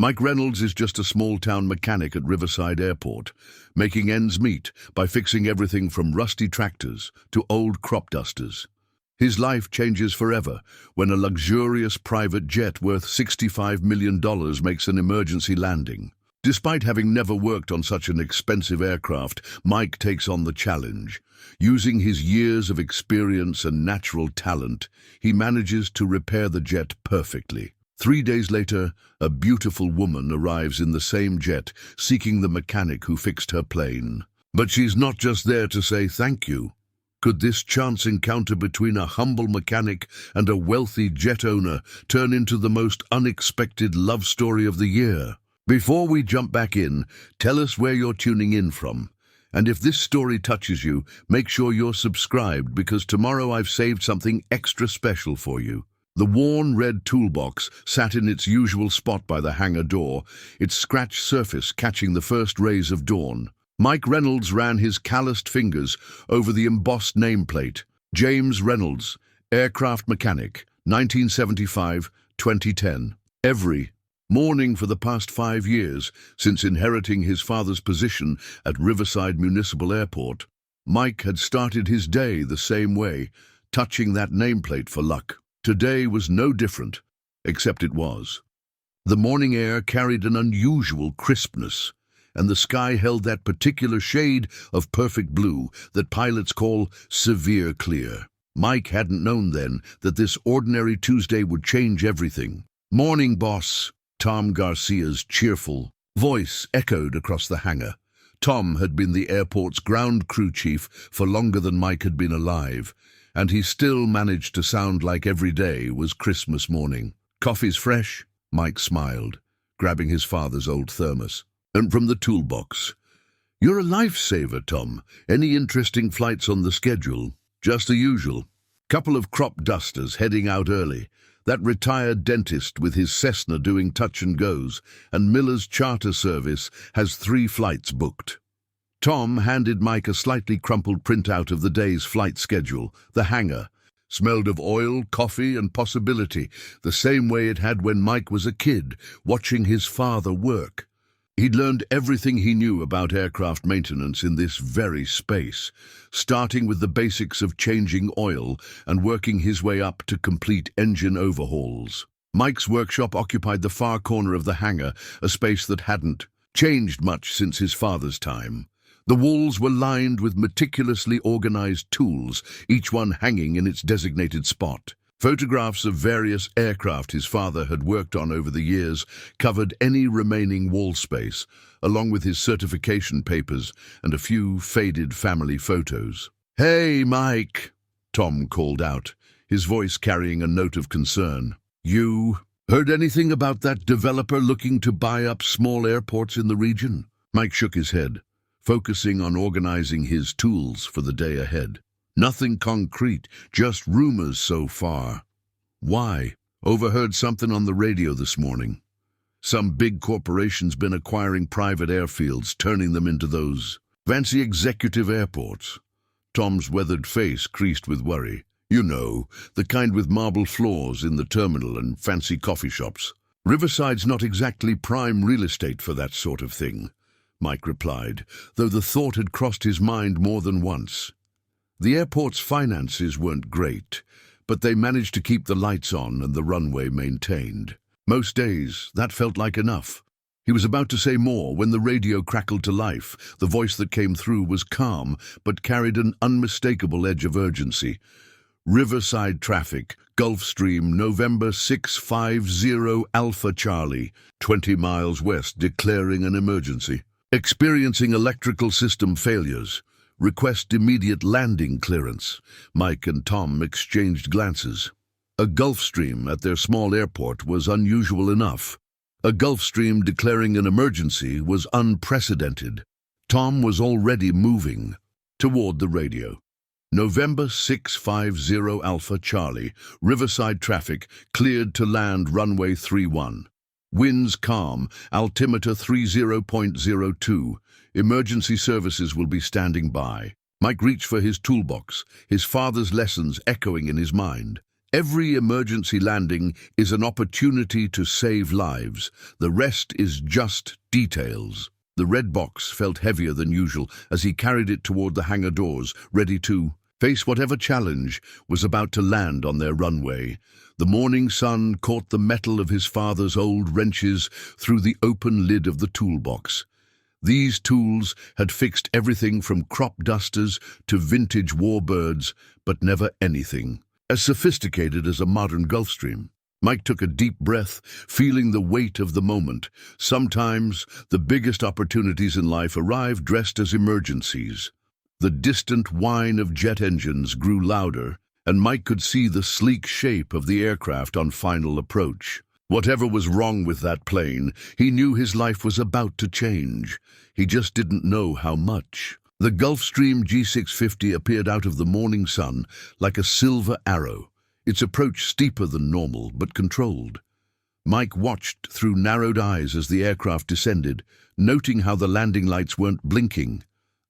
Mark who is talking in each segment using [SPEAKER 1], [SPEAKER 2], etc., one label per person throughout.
[SPEAKER 1] Mike Reynolds is just a small-town mechanic at Riverside Airport, making ends meet by fixing everything from rusty tractors to old crop dusters. His life changes forever when a luxurious private jet worth $65 million makes an emergency landing. Despite having never worked on such an expensive aircraft, Mike takes on the challenge. Using his years of experience and natural talent, he manages to repair the jet perfectly. 3 days later, a beautiful woman arrives in the same jet, seeking the mechanic who fixed her plane. But she's not just there to say thank you. Could this chance encounter between a humble mechanic and a wealthy jet owner turn into the most unexpected love story of the year? Before we jump back in, tell us where you're tuning in from. And if this story touches you, make sure you're subscribed, because tomorrow I've saved something extra special for you. The worn red toolbox sat in its usual spot by the hangar door, its scratched surface catching the first rays of dawn. Mike Reynolds ran his calloused fingers over the embossed nameplate. James Reynolds, aircraft mechanic, 1975-2010. Every morning for the past 5 years, since inheriting his father's position at Riverside Municipal Airport, Mike had started his day the same way, touching that nameplate for luck. Today was no different, except it was. The morning air carried an unusual crispness, and the sky held that particular shade of perfect blue that pilots call severe clear. Mike hadn't known then that this ordinary Tuesday would change everything. "Morning, boss," Tom Garcia's cheerful voice echoed across the hangar. Tom had been the airport's ground crew chief for longer than Mike had been alive, and he still managed to sound like every day was Christmas morning. "Coffee's fresh?" Mike smiled, grabbing his father's old thermos. And from the toolbox, "You're a lifesaver, Tom. Any interesting flights on the schedule?" "Just the usual. Couple of crop dusters heading out early. That retired dentist with his Cessna doing touch and goes, and Miller's charter service has 3 flights booked." Tom handed Mike a slightly crumpled printout of the day's flight schedule. The hangar smelled of oil, coffee, and possibility, the same way it had when Mike was a kid, watching his father work. He'd learned everything he knew about aircraft maintenance in this very space, starting with the basics of changing oil and working his way up to complete engine overhauls. Mike's workshop occupied the far corner of the hangar, a space that hadn't changed much since his father's time. The walls were lined with meticulously organized tools, each one hanging in its designated spot. Photographs of various aircraft his father had worked on over the years covered any remaining wall space, along with his certification papers and a few faded family photos. "Hey, Mike," Tom called out, his voice carrying a note of concern. "You heard anything about that developer looking to buy up small airports in the region?" Mike shook his head, focusing on organizing his tools for the day ahead. "Nothing concrete, just rumors so far." "Why?" "Overheard something on the radio this morning. Some big corporation's been acquiring private airfields, turning them into those fancy executive airports." Tom's weathered face creased with worry. "You know, the kind with marble floors in the terminal and fancy coffee shops. Riverside's not exactly prime real estate for that sort of thing," Mike replied, though the thought had crossed his mind more than once. The airport's finances weren't great, but they managed to keep the lights on and the runway maintained. Most days, that felt like enough. He was about to say more when the radio crackled to life. The voice that came through was calm, but carried an unmistakable edge of urgency. "Riverside traffic, Gulfstream, November 650 Alpha Charlie, 20 miles west, declaring an emergency. Experiencing electrical system failures. Request immediate landing clearance." Mike and Tom exchanged glances. A Gulfstream at their small airport was unusual enough. A Gulfstream declaring an emergency was unprecedented. Tom was already moving toward the radio. "November 650 Alpha Charlie, Riverside traffic, cleared to land runway 31. Winds calm, altimeter 30.02. Emergency services will be standing by." Mike reached for his toolbox, his father's lessons echoing in his mind. Every emergency landing is an opportunity to save lives. The rest is just details. The red box felt heavier than usual as he carried it toward the hangar doors, ready to face whatever challenge was about to land on their runway. The morning sun caught the metal of his father's old wrenches through the open lid of the toolbox. These tools had fixed everything from crop dusters to vintage warbirds, but never anything as sophisticated as a modern Gulfstream. Mike took a deep breath, feeling the weight of the moment. Sometimes the biggest opportunities in life arrive dressed as emergencies. The distant whine of jet engines grew louder, and Mike could see the sleek shape of the aircraft on final approach. Whatever was wrong with that plane, he knew his life was about to change. He just didn't know how much. The Gulfstream G650 appeared out of the morning sun like a silver arrow, its approach steeper than normal, but controlled. Mike watched through narrowed eyes as the aircraft descended, noting how the landing lights weren't blinking,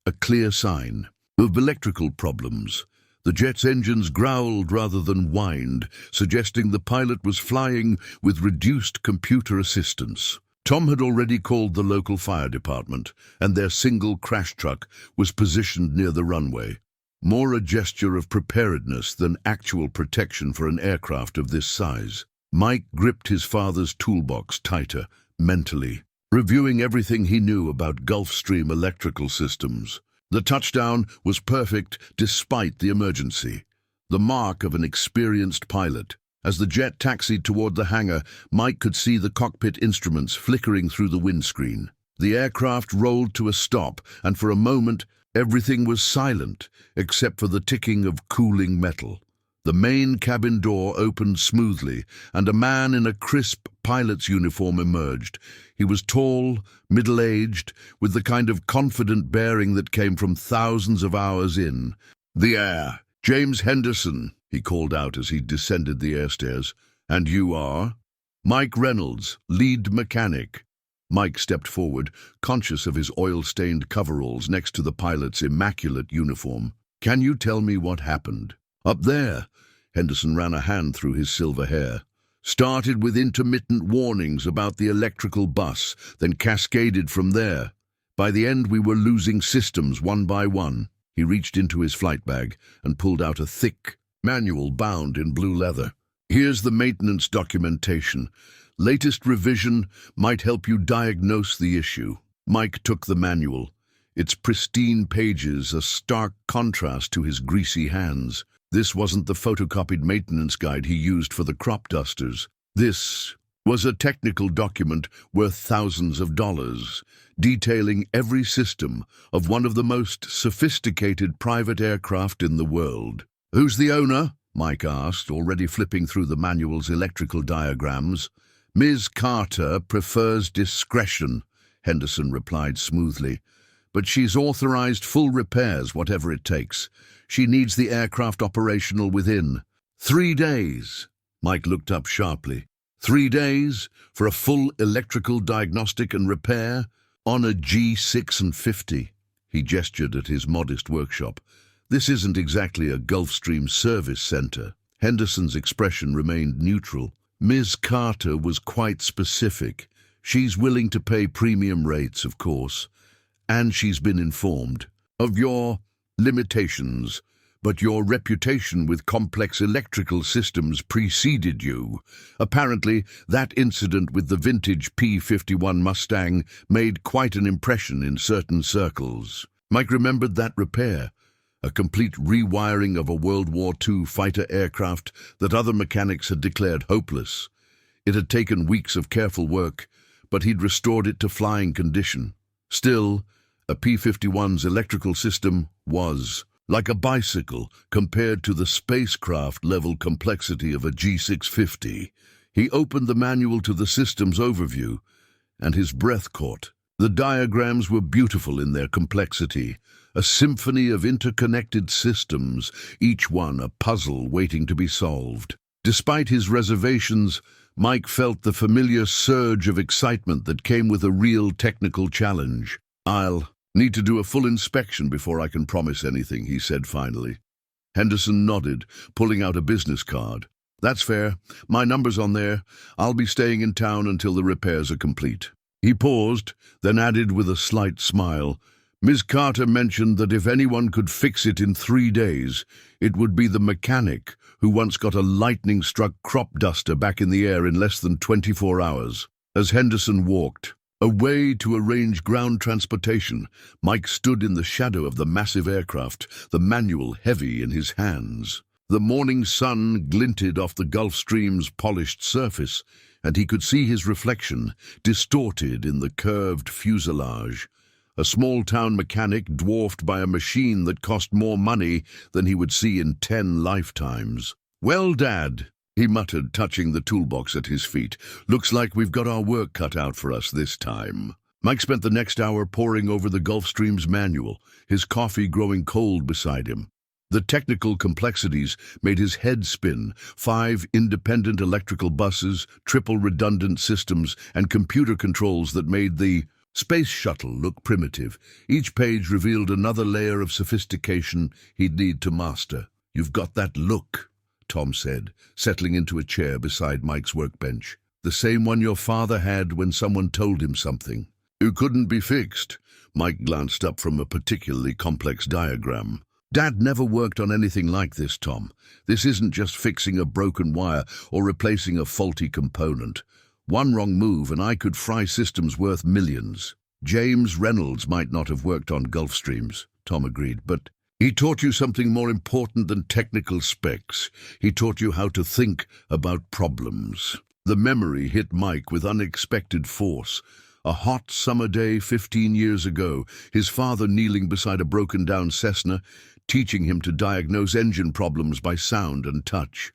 [SPEAKER 1] a clear sign of electrical problems. The jet's engines growled rather than whined, suggesting the pilot was flying with reduced computer assistance. Tom had already called the local fire department, and their single crash truck was positioned near the runway. More a gesture of preparedness than actual protection for an aircraft of this size. Mike gripped his father's toolbox tighter, mentally, reviewing everything he knew about Gulfstream electrical systems. The touchdown was perfect despite the emergency, the mark of an experienced pilot. As the jet taxied toward the hangar, Mike could see the cockpit instruments flickering through the windscreen. The aircraft rolled to a stop, and for a moment, everything was silent, except for the ticking of cooling metal. The main cabin door opened smoothly, and a man in a crisp pilot's uniform emerged. He was tall, middle-aged, with the kind of confident bearing that came from thousands of hours in. "The air, James Henderson," he called out as he descended the airstairs. "And you are?" "Mike Reynolds, lead mechanic." Mike stepped forward, conscious of his oil-stained coveralls next to the pilot's immaculate uniform. "Can you tell me what happened?" "Up there," Henderson ran a hand through his silver hair. "Started with intermittent warnings about the electrical bus, then cascaded from there. By the end we were losing systems one by one." He reached into his flight bag and pulled out a thick manual bound in blue leather. "Here's the maintenance documentation. Latest revision might help you diagnose the issue." Mike took the manual, its pristine pages a stark contrast to his greasy hands. This wasn't the photocopied maintenance guide he used for the crop dusters. This was a technical document worth thousands of dollars, detailing every system of one of the most sophisticated private aircraft in the world. "Who's the owner?" Mike asked, already flipping through the manual's electrical diagrams. "Ms. Carter prefers discretion," Henderson replied smoothly. "But she's authorized full repairs, whatever it takes. She needs the aircraft operational within 3 days. Mike looked up sharply. 3 days for a full electrical diagnostic and repair on a G650. He gestured at his modest workshop. "This isn't exactly a Gulfstream service center." Henderson's expression remained neutral. "Ms. Carter was quite specific. She's willing to pay premium rates, of course, and she's been informed of your limitations, but your reputation with complex electrical systems preceded you. Apparently, that incident with the vintage P-51 Mustang made quite an impression in certain circles." Mike remembered that repair, a complete rewiring of a World War II fighter aircraft that other mechanics had declared hopeless. It had taken weeks of careful work, but he'd restored it to flying condition. Still, a P-51's electrical system was like a bicycle compared to the spacecraft-level complexity of a G650. He opened the manual to the system's overview, and his breath caught. The diagrams were beautiful in their complexity, a symphony of interconnected systems, each one a puzzle waiting to be solved. Despite his reservations, Mike felt the familiar surge of excitement that came with a real technical challenge. "I'll need to do a full inspection before I can promise anything," he said finally. Henderson nodded, pulling out a business card. That's fair. My number's on there. I'll be staying in town until the repairs are complete. He paused, then added with a slight smile, Miss Carter mentioned that if anyone could fix it in 3 days, it would be the mechanic who once got a lightning-struck crop duster back in the air in less than 24 hours. As Henderson walked away to arrange ground transportation, Mike stood in the shadow of the massive aircraft, the manual heavy in his hands. The morning sun glinted off the Gulf Stream's polished surface, and he could see his reflection, distorted in the curved fuselage. A small-town mechanic dwarfed by a machine that cost more money than he would see in 10 lifetimes. "Well, Dad," he muttered, touching the toolbox at his feet, "looks like we've got our work cut out for us this time." Mike spent the next hour poring over the Gulfstream's manual, his coffee growing cold beside him. The technical complexities made his head spin. 5 independent electrical buses, triple redundant systems, and computer controls that made the space shuttle look primitive. Each page revealed another layer of sophistication he'd need to master. "You've got that look," Tom said, settling into a chair beside Mike's workbench. "The same one your father had when someone told him something." "It couldn't be fixed." Mike glanced up from a particularly complex diagram. "Dad never worked on anything like this, Tom. This isn't just fixing a broken wire or replacing a faulty component. One wrong move and I could fry systems worth millions." "James Reynolds might not have worked on Gulfstreams," Tom agreed, "but he taught you something more important than technical specs. He taught you how to think about problems." The memory hit Mike with unexpected force. A hot summer day 15 years ago, his father kneeling beside a broken-down Cessna, teaching him to diagnose engine problems by sound and touch.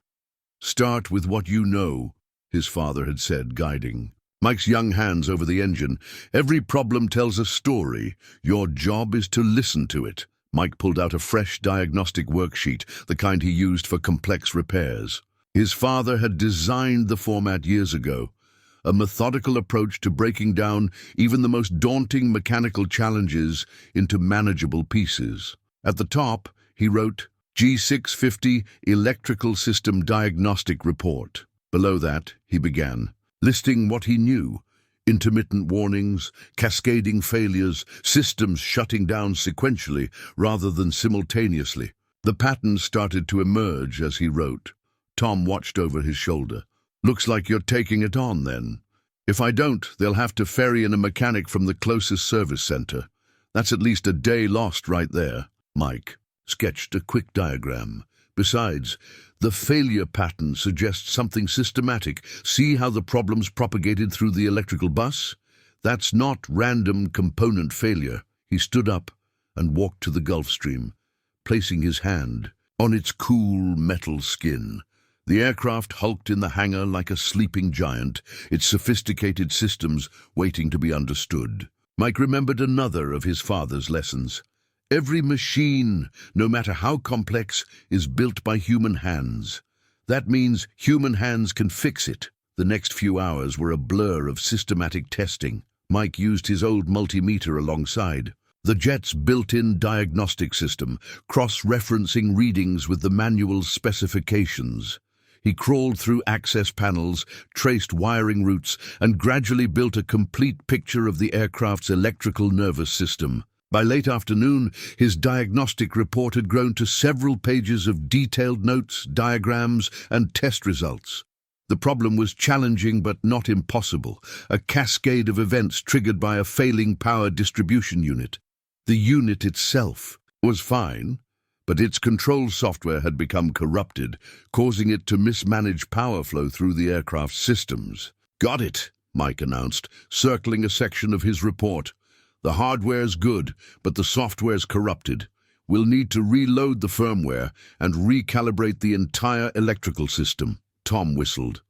[SPEAKER 1] "Start with what you know," his father had said, guiding Mike's young hands over the engine. "Every problem tells a story. Your job is to listen to it." Mike pulled out a fresh diagnostic worksheet, the kind he used for complex repairs. His father had designed the format years ago, a methodical approach to breaking down even the most daunting mechanical challenges into manageable pieces. At the top, he wrote, "G650 Electrical System Diagnostic Report." Below that, he began, listing what he knew: intermittent warnings, cascading failures, systems shutting down sequentially rather than simultaneously. The patterns started to emerge as he wrote. Tom watched over his shoulder. "Looks like you're taking it on, then." "If I don't, they'll have to ferry in a mechanic from the closest service center. That's at least a day lost right there." Mike sketched a quick diagram. "Besides, the failure pattern suggests something systematic. See how the problems propagated through the electrical bus? That's not random component failure." He stood up and walked to the Gulfstream, placing his hand on its cool metal skin. The aircraft hulked in the hangar like a sleeping giant, its sophisticated systems waiting to be understood. Mike remembered another of his father's lessons. Every machine, no matter how complex, is built by human hands. That means human hands can fix it. The next few hours were a blur of systematic testing. Mike used his old multimeter alongside. The jet's built-in diagnostic system, cross-referencing readings with the manual's specifications. He crawled through access panels, traced wiring routes, and gradually built a complete picture of the aircraft's electrical nervous system. By late afternoon, his diagnostic report had grown to several pages of detailed notes, diagrams, and test results. The problem was challenging but not impossible, a cascade of events triggered by a failing power distribution unit. The unit itself was fine, but its control software had become corrupted, causing it to mismanage power flow through the aircraft's systems. "Got it," Mike announced, circling a section of his report. "The hardware's good, but the software's corrupted. We'll need to reload the firmware and recalibrate the entire electrical system." Tom whistled.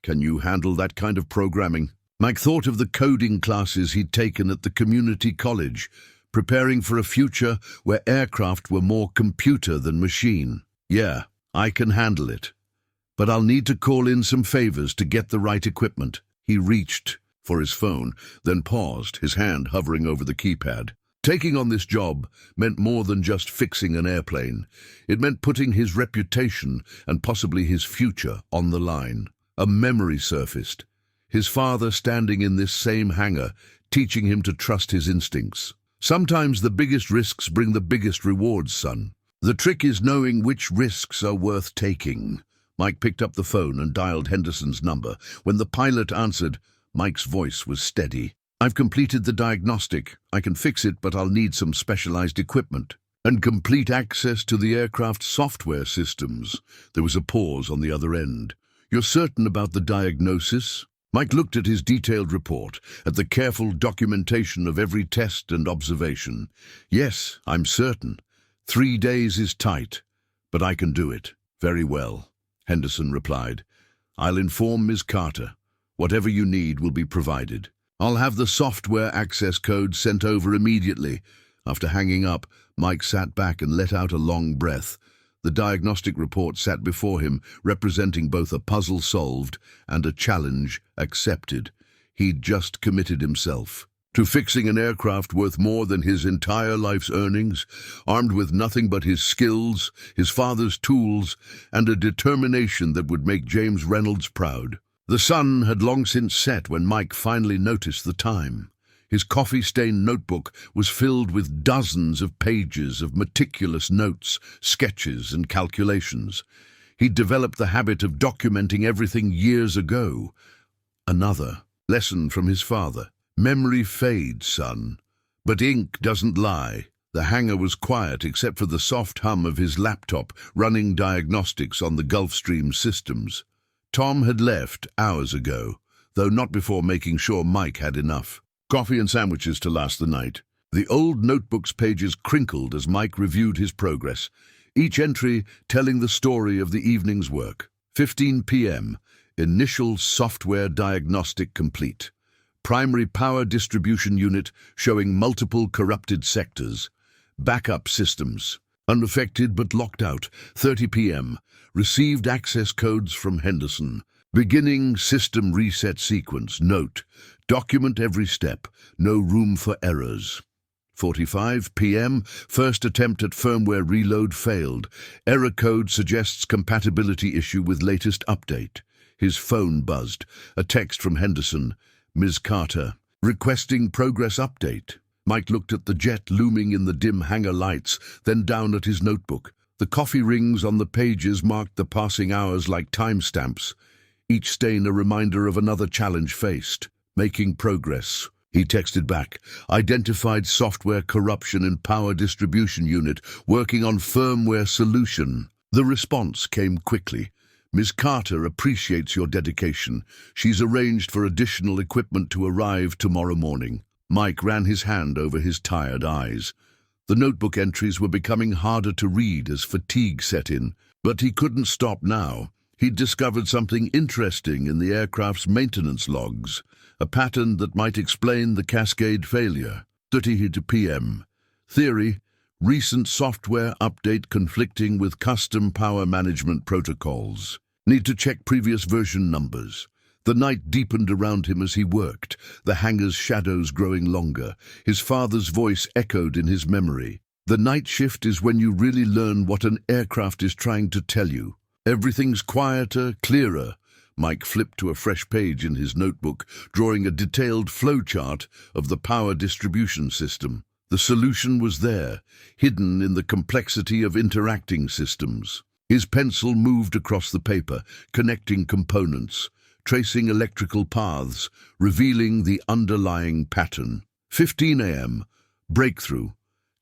[SPEAKER 1] "Can you handle that kind of programming?" Mike thought of the coding classes he'd taken at the community college, preparing for a future where aircraft were more computer than machine. "Yeah, I can handle it. But I'll need to call in some favors to get the right equipment." He reached for his phone, then paused, his hand hovering over the keypad. Taking on this job meant more than just fixing an airplane. It meant putting his reputation and possibly his future on the line. A memory surfaced. His father standing in this same hangar, teaching him to trust his instincts. Sometimes the biggest risks bring the biggest rewards, son. The trick is knowing which risks are worth taking. Mike picked up the phone and dialed Henderson's number. When the pilot answered, Mike's voice was steady. "I've completed the diagnostic. I can fix it, but I'll need some specialized equipment. And complete access to the aircraft's software systems." There was a pause on the other end. "You're certain about the diagnosis?" Mike looked at his detailed report, at the careful documentation of every test and observation. "Yes, I'm certain. 3 days is tight, but I can do it." "Very well," Henderson replied. "I'll inform Ms. Carter. Whatever you need will be provided. I'll have the software access code sent over immediately." After hanging up, Mike sat back and let out a long breath. The diagnostic report sat before him, representing both a puzzle solved and a challenge accepted. He'd just committed himself to fixing an aircraft worth more than his entire life's earnings, armed with nothing but his skills, his father's tools, and a determination that would make James Reynolds proud. The sun had long since set when Mike finally noticed the time. His coffee-stained notebook was filled with dozens of pages of meticulous notes, sketches, and calculations. He'd developed the habit of documenting everything years ago. Another lesson from his father. Memory fades, son, but ink doesn't lie. The hangar was quiet except for the soft hum of his laptop running diagnostics on the Gulfstream systems. Tom had left hours ago, though not before making sure Mike had enough. Coffee and sandwiches to last the night. The old notebook's pages crinkled as Mike reviewed his progress, each entry telling the story of the evening's work. 15 p.m. Initial software diagnostic complete. Primary power distribution unit showing multiple corrupted sectors. Backup systems unaffected but locked out. 30 p.m. Received access codes from Henderson. Beginning system reset sequence. Note: document every step. No room for errors. 45 p.m. First attempt at firmware reload failed. Error code suggests compatibility issue with latest update. His phone buzzed. A text from Henderson. "Ms. Carter, requesting progress update." Mike looked at the jet looming in the dim hangar lights, then down at his notebook. The coffee rings on the pages marked the passing hours like timestamps, each stain a reminder of another challenge faced. "Making progress," he texted back. "Identified software corruption in power distribution unit, working on firmware solution." The response came quickly. "Ms. Carter appreciates your dedication. She's arranged for additional equipment to arrive tomorrow morning." Mike ran his hand over his tired eyes. The notebook entries were becoming harder to read as fatigue set in, but he couldn't stop now. He'd discovered something interesting in the aircraft's maintenance logs, a pattern that might explain the cascade failure. 30 p.m. Theory: recent software update conflicting with custom power management protocols. Need to check previous version numbers. The night deepened around him as he worked, the hangar's shadows growing longer. His father's voice echoed in his memory. "The night shift is when you really learn what an aircraft is trying to tell you. Everything's quieter, clearer." Mike flipped to a fresh page in his notebook, drawing a detailed flowchart of the power distribution system. The solution was there, hidden in the complexity of interacting systems. His pencil moved across the paper, connecting components, tracing electrical paths, revealing the underlying pattern. 15 a.m. Breakthrough.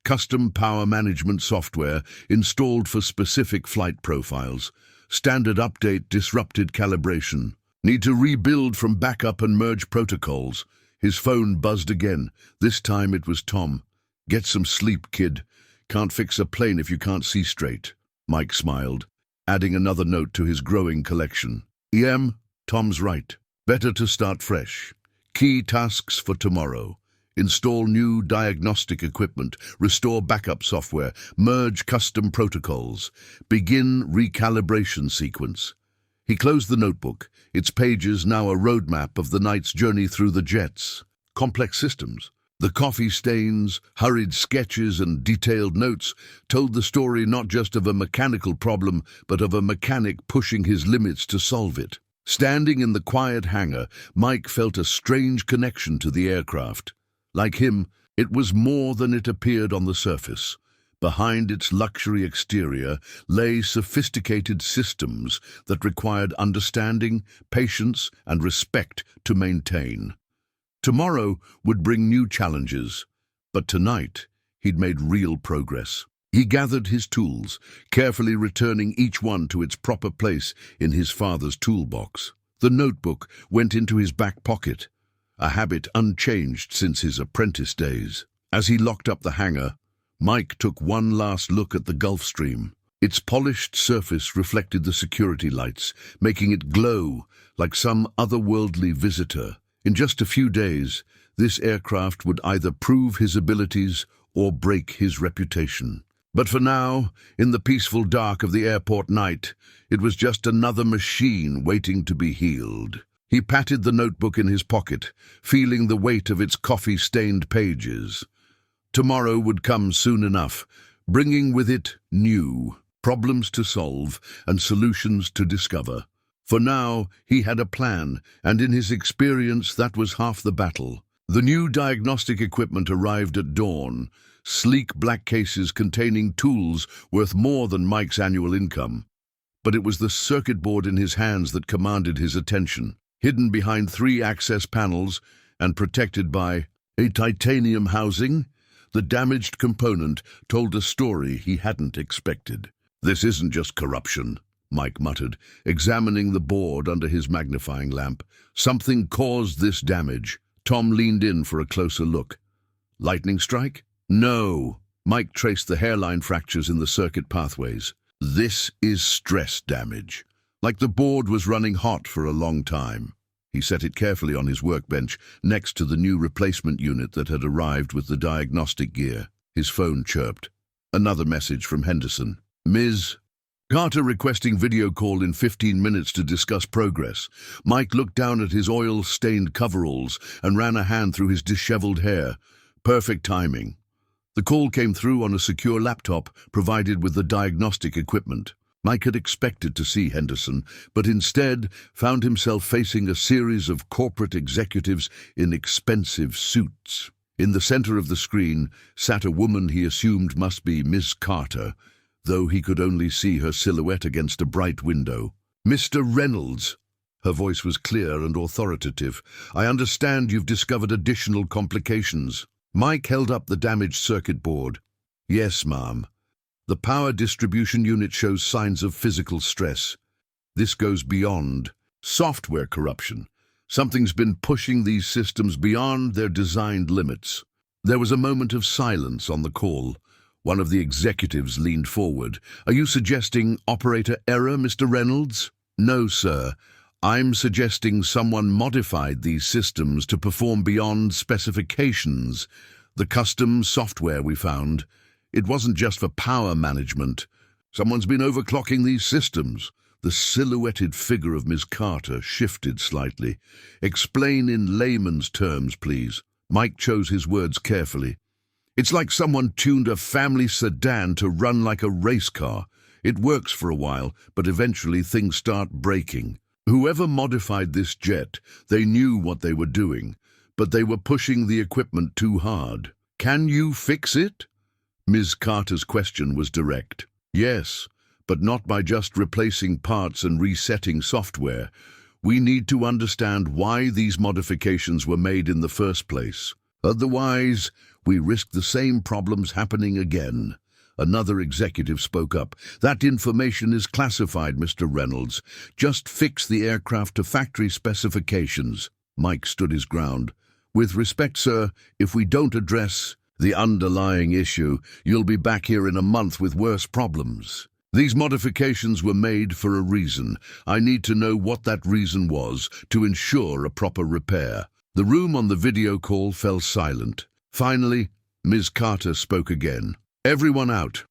[SPEAKER 1] Custom power management software installed for specific flight profiles. Standard update disrupted calibration. Need to rebuild from backup and merge protocols. His phone buzzed again. This time it was Tom. "Get some sleep, kid. Can't fix a plane if you can't see straight." Mike smiled, adding another note to his growing collection. "EM, Tom's right. Better to start fresh. Key tasks for tomorrow: install new diagnostic equipment, restore backup software, merge custom protocols, begin recalibration sequence." He closed the notebook, its pages now a roadmap of the night's journey through the jets. Complex systems, The coffee stains, hurried sketches, and detailed notes told the story not just of a mechanical problem, but of a mechanic pushing his limits to solve it. Standing in the quiet hangar, Mike felt a strange connection to the aircraft. Like him, it was more than it appeared on the surface. Behind its luxury exterior lay sophisticated systems that required understanding, patience, and respect to maintain. Tomorrow would bring new challenges, but tonight he'd made real progress. He gathered his tools, carefully returning each one to its proper place in his father's toolbox. The notebook went into his back pocket, a habit unchanged since his apprentice days. As he locked up the hangar, Mike took one last look at the Gulf Stream. Its polished surface reflected the security lights, making it glow like some otherworldly visitor. In just a few days, this aircraft would either prove his abilities or break his reputation. But for now, in the peaceful dark of the airport night, it was just another machine waiting to be healed. He patted the notebook in his pocket, feeling the weight of its coffee-stained pages. Tomorrow would come soon enough, bringing with it new problems to solve and solutions to discover. For now, he had a plan, and in his experience, that was half the battle. The new diagnostic equipment arrived at dawn, sleek black cases containing tools worth more than Mike's annual income. But it was the circuit board in his hands that commanded his attention. Hidden behind 3 access panels and protected by a titanium housing, the damaged component told a story he hadn't expected. "This isn't just corruption," Mike muttered, examining the board under his magnifying lamp. "Something caused this damage." Tom leaned in for a closer look. "Lightning strike?" "No." Mike traced the hairline fractures in the circuit pathways. "This is stress damage. Like the board was running hot for a long time." He set it carefully on his workbench next to the new replacement unit that had arrived with the diagnostic gear. His phone chirped. Another message from Henderson. "Ms. Carter requesting video call in 15 minutes to discuss progress." Mike looked down at his oil-stained coveralls and ran a hand through his disheveled hair. Perfect timing. The call came through on a secure laptop provided with the diagnostic equipment. Mike had expected to see Henderson, but instead found himself facing a series of corporate executives in expensive suits. In the center of the screen sat a woman he assumed must be Miss Carter, though he could only see her silhouette against a bright window. "Mr. Reynolds." Her voice was clear and authoritative. "I understand you've discovered additional complications." Mike held up the damaged circuit board. "Yes, ma'am. The power distribution unit shows signs of physical stress. This goes beyond software corruption. Something's been pushing these systems beyond their designed limits." There was a moment of silence on the call. One of the executives leaned forward. "Are you suggesting operator error, Mr. Reynolds?" "No, sir. I'm suggesting someone modified these systems to perform beyond specifications. The custom software we found, it wasn't just for power management. Someone's been overclocking these systems." The silhouetted figure of Miss Carter shifted slightly. "Explain in layman's terms, please." Mike chose his words carefully. "It's like someone tuned a family sedan to run like a race car. It works for a while, but eventually things start breaking. Whoever modified this jet, they knew what they were doing, but they were pushing the equipment too hard. Can you fix it?" Ms. Carter's question was direct. "Yes, but not by just replacing parts and resetting software. We need to understand why these modifications were made in the first place. Otherwise, we risk the same problems happening again." Another executive spoke up. "That information is classified, Mr. Reynolds. Just fix the aircraft to factory specifications." Mike stood his ground. "With respect, sir, if we don't address the underlying issue, you'll be back here in a month with worse problems. These modifications were made for a reason. I need to know what that reason was to ensure a proper repair." The room on the video call fell silent. Finally, Ms. Carter spoke again. "Everyone out.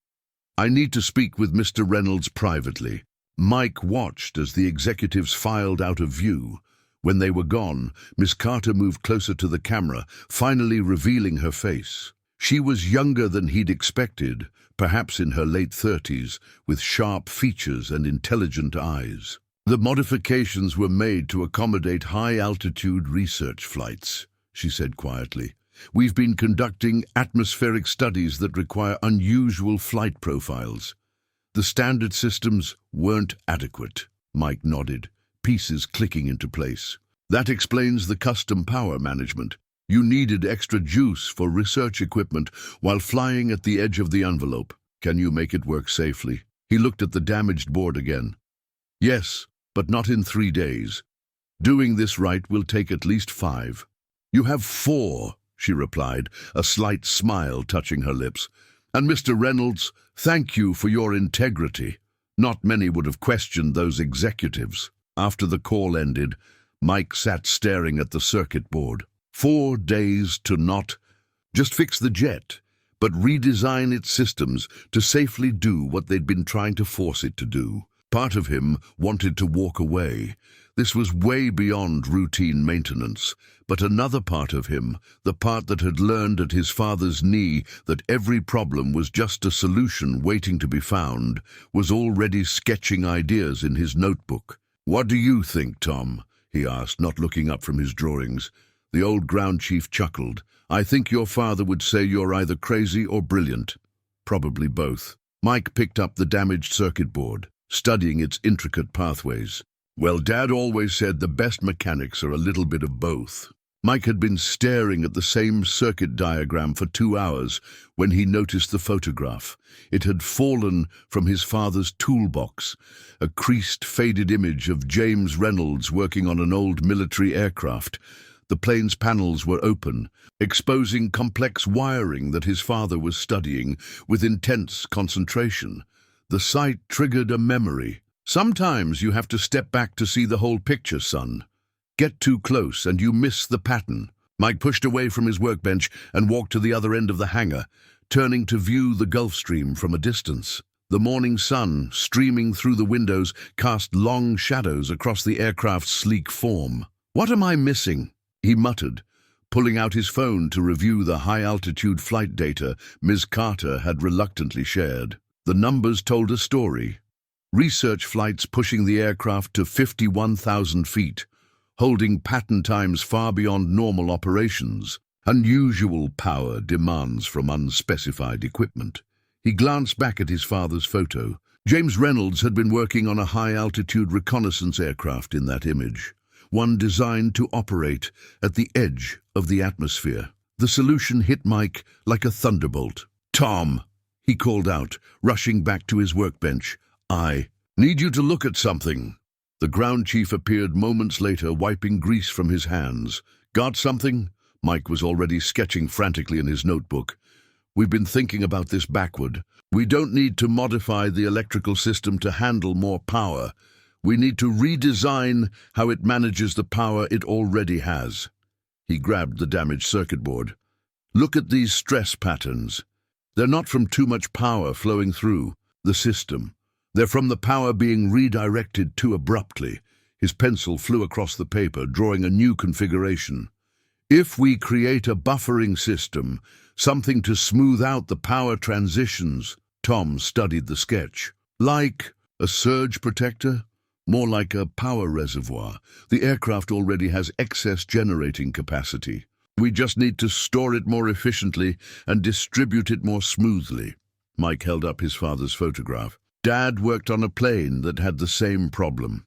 [SPEAKER 1] I need to speak with Mr. Reynolds privately." Mike watched as the executives filed out of view. When they were gone, Miss Carter moved closer to the camera, finally revealing her face. She was younger than he'd expected, perhaps in her late 30s, with sharp features and intelligent eyes. The modifications were made to accommodate high-altitude research flights, she said quietly. We've been conducting atmospheric studies that require unusual flight profiles. The standard systems weren't adequate. Mike nodded, pieces clicking into place. That explains the custom power management. You needed extra juice for research equipment while flying at the edge of the envelope. Can you make it work safely? He looked at the damaged board again. Yes, but not in 3 days. Doing this right will take at least 5. You have 4, she replied, a slight smile touching her lips. And Mr. Reynolds, thank you for your integrity. Not many would have questioned those executives. After the call ended, Mike sat staring at the circuit board. 4 days to not just fix the jet, but redesign its systems to safely do what they'd been trying to force it to do. Part of him wanted to walk away. This was way beyond routine maintenance. But another part of him, the part that had learned at his father's knee that every problem was just a solution waiting to be found, was already sketching ideas in his notebook. "What do you think, Tom?" he asked, not looking up from his drawings. The old ground chief chuckled. "I think your father would say you're either crazy or brilliant." "Probably both." Mike picked up the damaged circuit board, studying its intricate pathways. "Well, Dad always said the best mechanics are a little bit of both." Mike had been staring at the same circuit diagram for 2 hours when he noticed the photograph. It had fallen from his father's toolbox, a creased, faded image of James Reynolds working on an old military aircraft. The plane's panels were open, exposing complex wiring that his father was studying with intense concentration. The sight triggered a memory. "Sometimes you have to step back to see the whole picture, son. Get too close and you miss the pattern." Mike pushed away from his workbench and walked to the other end of the hangar, turning to view the Gulf Stream from a distance. The morning sun, streaming through the windows, cast long shadows across the aircraft's sleek form. "What am I missing?" he muttered, pulling out his phone to review the high-altitude flight data Ms. Carter had reluctantly shared. The numbers told a story. Research flights pushing the aircraft to 51,000 feet, holding pattern times far beyond normal operations. Unusual power demands from unspecified equipment. He glanced back at his father's photo. James Reynolds had been working on a high-altitude reconnaissance aircraft in that image, one designed to operate at the edge of the atmosphere. The solution hit Mike like a thunderbolt. "Tom," he called out, rushing back to his workbench. "I need you to look at something." The ground chief appeared moments later, wiping grease from his hands. "Got something?" Mike was already sketching frantically in his notebook. "We've been thinking about this backward. We don't need to modify the electrical system to handle more power. We need to redesign how it manages the power it already has." He grabbed the damaged circuit board. "Look at these stress patterns. They're not from too much power flowing through the system. They're from the power being redirected too abruptly." His pencil flew across the paper, drawing a new configuration. "If we create a buffering system, something to smooth out the power transitions," Tom studied the sketch. "Like a surge protector? More like a power reservoir. The aircraft already has excess generating capacity. We just need to store it more efficiently and distribute it more smoothly." Mike held up his father's photograph. "Dad worked on a plane that had the same problem.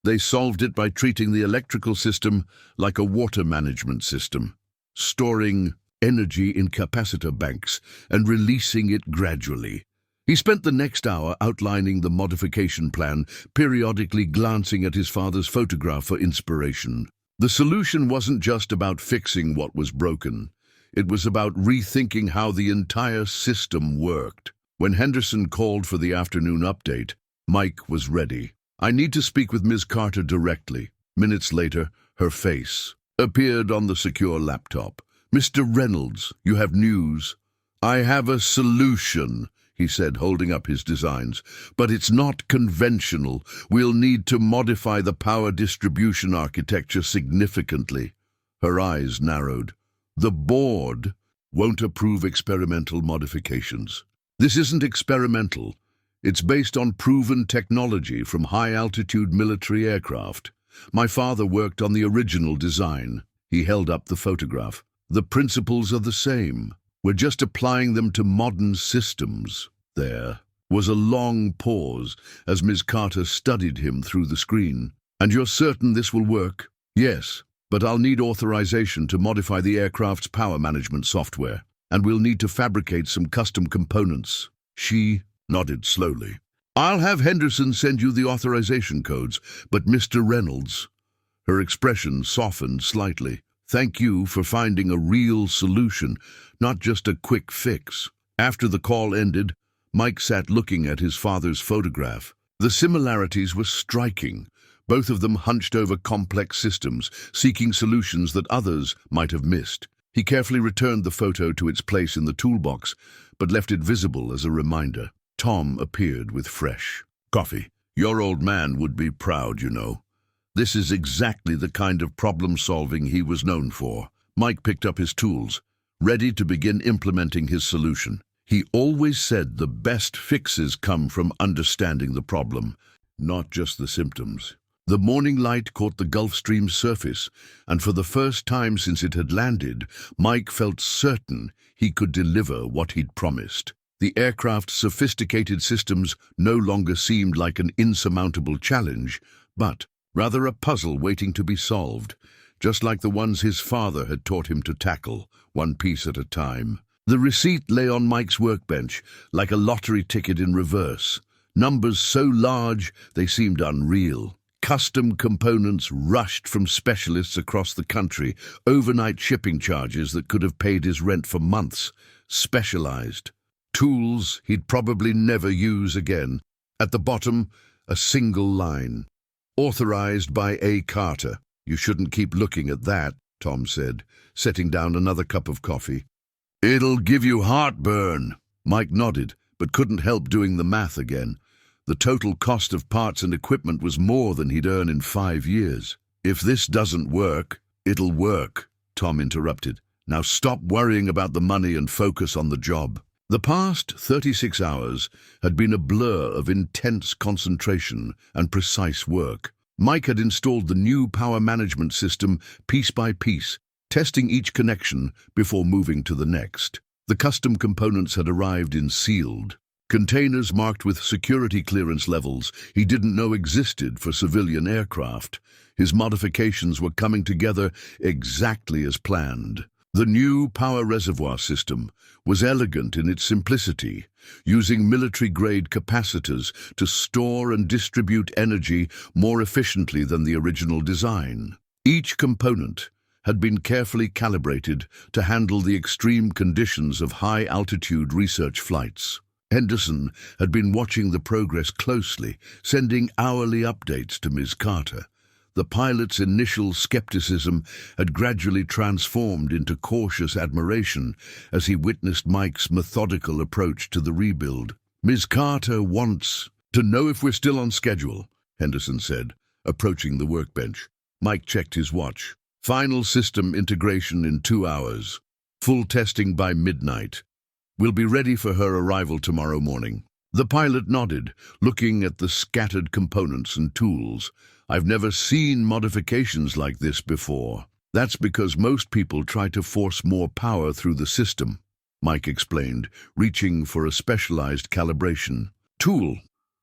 [SPEAKER 1] They solved it by treating the electrical system like a water management system, storing energy in capacitor banks and releasing it gradually." He spent the next hour outlining the modification plan, periodically glancing at his father's photograph for inspiration. The solution wasn't just about fixing what was broken. It was about rethinking how the entire system worked. When Henderson called for the afternoon update, Mike was ready. "I need to speak with Ms. Carter directly." Minutes later, her face appeared on the secure laptop. "Mr. Reynolds, you have news." "I have a solution," he said, holding up his designs. "But it's not conventional. We'll need to modify the power distribution architecture significantly." Her eyes narrowed. "The board won't approve experimental modifications." "This isn't experimental. It's based on proven technology from high-altitude military aircraft. My father worked on the original design." He held up the photograph. "The principles are the same. We're just applying them to modern systems." There was a long pause as Ms. Carter studied him through the screen. "And you're certain this will work?" "Yes, but I'll need authorization to modify the aircraft's power management software, and we'll need to fabricate some custom components." She nodded slowly. "I'll have Henderson send you the authorization codes, but Mr. Reynolds..." Her expression softened slightly. "Thank you for finding a real solution, not just a quick fix." After the call ended, Mike sat looking at his father's photograph. The similarities were striking. Both of them hunched over complex systems, seeking solutions that others might have missed. He carefully returned the photo to its place in the toolbox, but left it visible as a reminder. Tom appeared with fresh coffee. "Your old man would be proud, you know. This is exactly the kind of problem-solving he was known for." Mike picked up his tools, ready to begin implementing his solution. He always said the best fixes come from understanding the problem, not just the symptoms. The morning light caught the Gulf Stream's surface, and for the first time since it had landed, Mike felt certain he could deliver what he'd promised. The aircraft's sophisticated systems no longer seemed like an insurmountable challenge, but rather a puzzle waiting to be solved, just like the ones his father had taught him to tackle, one piece at a time. The receipt lay on Mike's workbench, like a lottery ticket in reverse. Numbers so large they seemed unreal. Custom components rushed from specialists across the country, overnight shipping charges that could have paid his rent for months. Specialized. Tools he'd probably never use again. At the bottom, a single line. "Authorized by A. Carter." "You shouldn't keep looking at that," Tom said, setting down another cup of coffee. "It'll give you heartburn." Mike nodded, but couldn't help doing the math again. The total cost of parts and equipment was more than he'd earned in 5 years. "If this doesn't work, it'll work," Tom interrupted. "Now stop worrying about the money and focus on the job." The past 36 hours had been a blur of intense concentration and precise work. Mike had installed the new power management system piece by piece, testing each connection before moving to the next. The custom components had arrived in sealed containers marked with security clearance levels he didn't know existed for civilian aircraft. His modifications were coming together exactly as planned. The new power reservoir system was elegant in its simplicity, using military-grade capacitors to store and distribute energy more efficiently than the original design. Each component had been carefully calibrated to handle the extreme conditions of high-altitude research flights. Henderson had been watching the progress closely, sending hourly updates to Ms. Carter. The pilot's initial skepticism had gradually transformed into cautious admiration as he witnessed Mike's methodical approach to the rebuild. "Ms. Carter wants to know if we're still on schedule," Henderson said, approaching the workbench. Mike checked his watch. "Final system integration in 2 hours. Full testing by midnight. We'll be ready for her arrival tomorrow morning." The pilot nodded, looking at the scattered components and tools. "I've never seen modifications like this before." "That's because most people try to force more power through the system," Mike explained, reaching for a specialized calibration tool.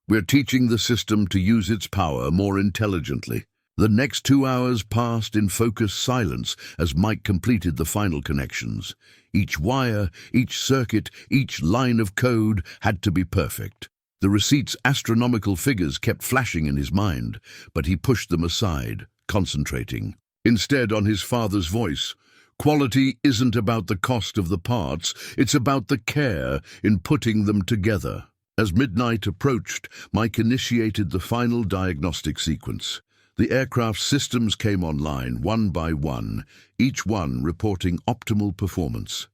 [SPEAKER 1] "We're teaching the system to use its power more intelligently." The next 2 hours passed in focused silence as Mike completed the final connections. Each wire, each circuit, each line of code had to be perfect. The receipt's astronomical figures kept flashing in his mind, but he pushed them aside, concentrating instead on his father's voice. "Quality isn't about the cost of the parts, it's about the care in putting them together." As midnight approached, Mike initiated the final diagnostic sequence. The aircraft's systems came online one by one, each one reporting optimal performance.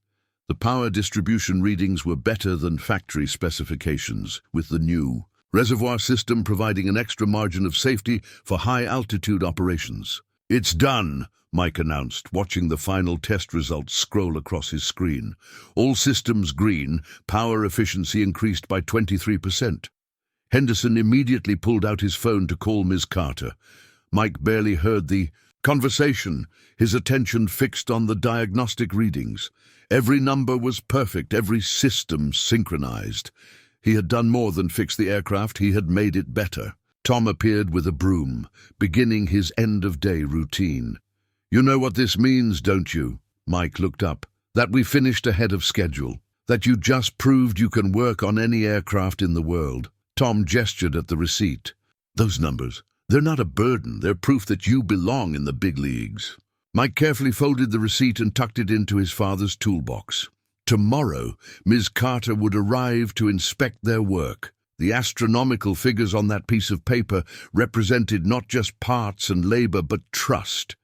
[SPEAKER 1] The power distribution readings were better than factory specifications, with the new reservoir system providing an extra margin of safety for high-altitude operations. "It's done," Mike announced, watching the final test results scroll across his screen. All systems green, power efficiency increased by 23%. Henderson immediately pulled out his phone to call Ms. Carter. Mike barely heard the conversation, his attention fixed on the diagnostic readings. Every number was perfect, every system synchronized. He had done more than fix the aircraft, he had made it better. Tom appeared with a broom, beginning his end-of-day routine. "You know what this means, don't you?" Mike looked up. "That we finished ahead of schedule. That you just proved you can work on any aircraft in the world." Tom gestured at the receipt. "Those numbers, they're not a burden, they're proof that you belong in the big leagues." Mike carefully folded the receipt and tucked it into his father's toolbox. Tomorrow, Ms. Carter would arrive to inspect their work. The astronomical figures on that piece of paper represented not just parts and labor, but trust.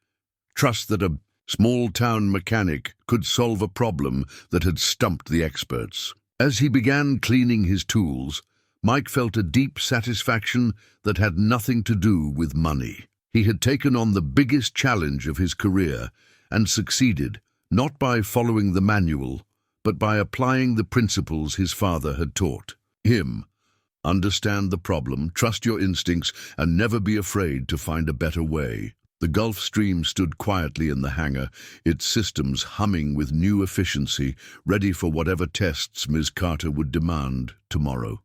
[SPEAKER 1] Trust that a small-town mechanic could solve a problem that had stumped the experts. As he began cleaning his tools, Mike felt a deep satisfaction that had nothing to do with money. He had taken on the biggest challenge of his career and succeeded, not by following the manual, but by applying the principles his father had taught him. Understand the problem, trust your instincts, and never be afraid to find a better way. The Gulf Stream stood quietly in the hangar, its systems humming with new efficiency, ready for whatever tests Ms. Carter would demand tomorrow.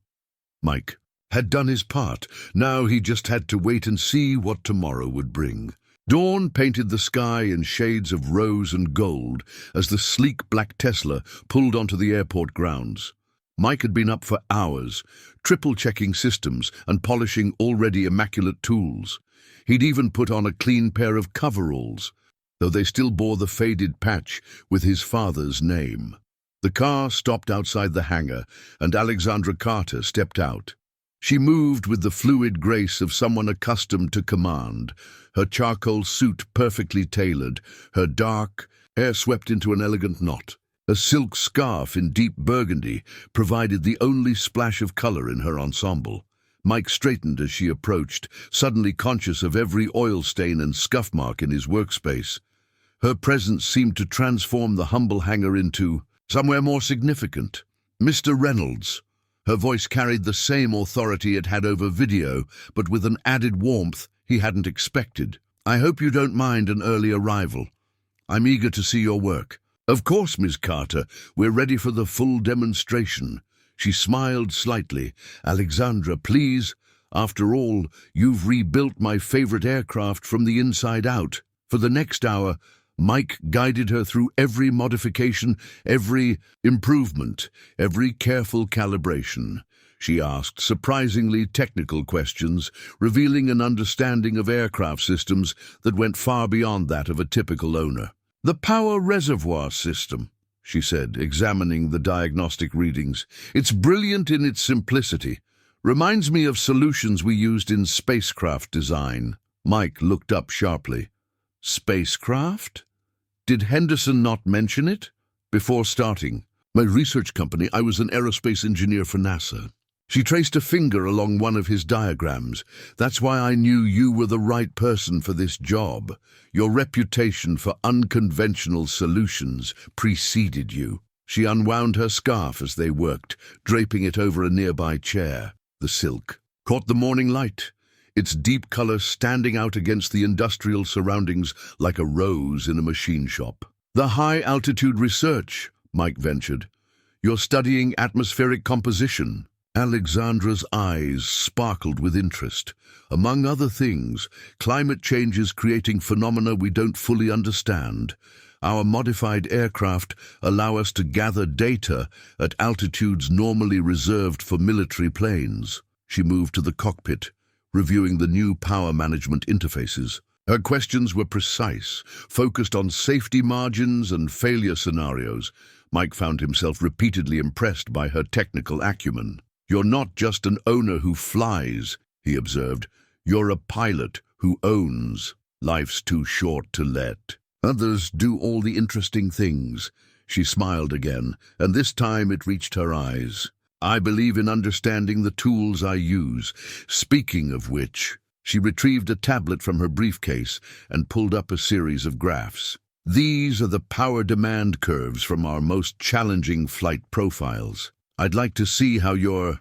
[SPEAKER 1] Mike had done his part. Now he just had to wait and see what tomorrow would bring. Dawn painted the sky in shades of rose and gold as the sleek black Tesla pulled onto the airport grounds. Mike had been up for hours, triple-checking systems and polishing already immaculate tools. He'd even put on a clean pair of coveralls, though they still bore the faded patch with his father's name. The car stopped outside the hangar, and Alexandra Carter stepped out. She moved with the fluid grace of someone accustomed to command, her charcoal suit perfectly tailored, her dark hair swept into an elegant knot. A silk scarf in deep burgundy provided the only splash of color in her ensemble. Mike straightened as she approached, suddenly conscious of every oil stain and scuff mark in his workspace. Her presence seemed to transform the humble hangar into somewhere more significant. "Mr. Reynolds." Her voice carried the same authority it had over video, but with an added warmth he hadn't expected. "I hope you don't mind an early arrival. I'm eager to see your work." "Of course, Ms. Carter. We're ready for the full demonstration." She smiled slightly. "Alexandra, please. After all, you've rebuilt my favorite aircraft from the inside out." For the next hour, Mike guided her through every modification, every improvement, every careful calibration. She asked surprisingly technical questions, revealing an understanding of aircraft systems that went far beyond that of a typical owner. "The power reservoir system," she said, examining the diagnostic readings. "It's brilliant in its simplicity. Reminds me of solutions we used in spacecraft design." Mike looked up sharply. "Spacecraft? Did Henderson not mention it?" "Before starting my research company, I was an aerospace engineer for NASA." She traced a finger along one of his diagrams. "That's why I knew you were the right person for this job. Your reputation for unconventional solutions preceded you." She unwound her scarf as they worked, draping it over a nearby chair. The silk caught the morning light, its deep color standing out against the industrial surroundings like a rose in a machine shop. "The high-altitude research," Mike ventured. "You're studying atmospheric composition." Alexandra's eyes sparkled with interest. "Among other things, climate change is creating phenomena we don't fully understand. Our modified aircraft allow us to gather data at altitudes normally reserved for military planes." She moved to the cockpit, reviewing the new power management interfaces. Her questions were precise, focused on safety margins and failure scenarios. Mike found himself repeatedly impressed by her technical acumen. "You're not just an owner who flies," he observed. "You're a pilot who owns. Life's too short to let others do all the interesting things." She smiled again, and this time it reached her eyes. "I believe in understanding the tools I use. Speaking of which," she retrieved a tablet from her briefcase and pulled up a series of graphs. "These are the power demand curves from our most challenging flight profiles. I'd like to see how your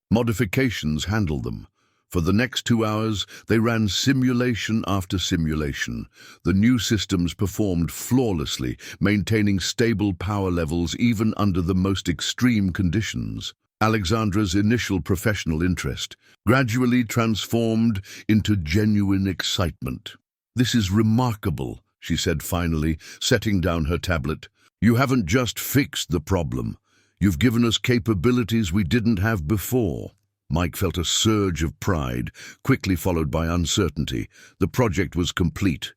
[SPEAKER 1] modifications handle them." For the next 2 hours, they ran simulation after simulation. The new systems performed flawlessly, maintaining stable power levels even under the most extreme conditions. Alexandra's initial professional interest gradually transformed into genuine excitement. "This is remarkable," she said finally, setting down her tablet. "You haven't just fixed the problem. You've given us capabilities we didn't have before." Mike felt a surge of pride, quickly followed by uncertainty. The project was complete.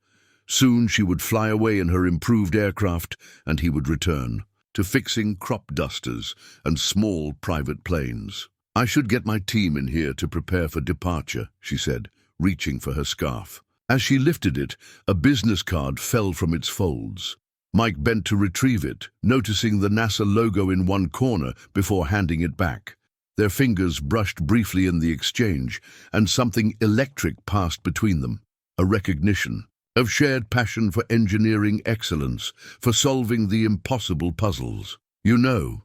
[SPEAKER 1] Soon she would fly away in her improved aircraft, and he would return to fixing crop dusters and small private planes. "I should get my team in here to prepare for departure," she said, reaching for her scarf. As she lifted it, a business card fell from its folds. Mike bent to retrieve it, noticing the NASA logo in one corner before handing it back. Their fingers brushed briefly in the exchange, and something electric passed between them. A recognition of shared passion for engineering excellence, for solving the impossible puzzles. "You know,"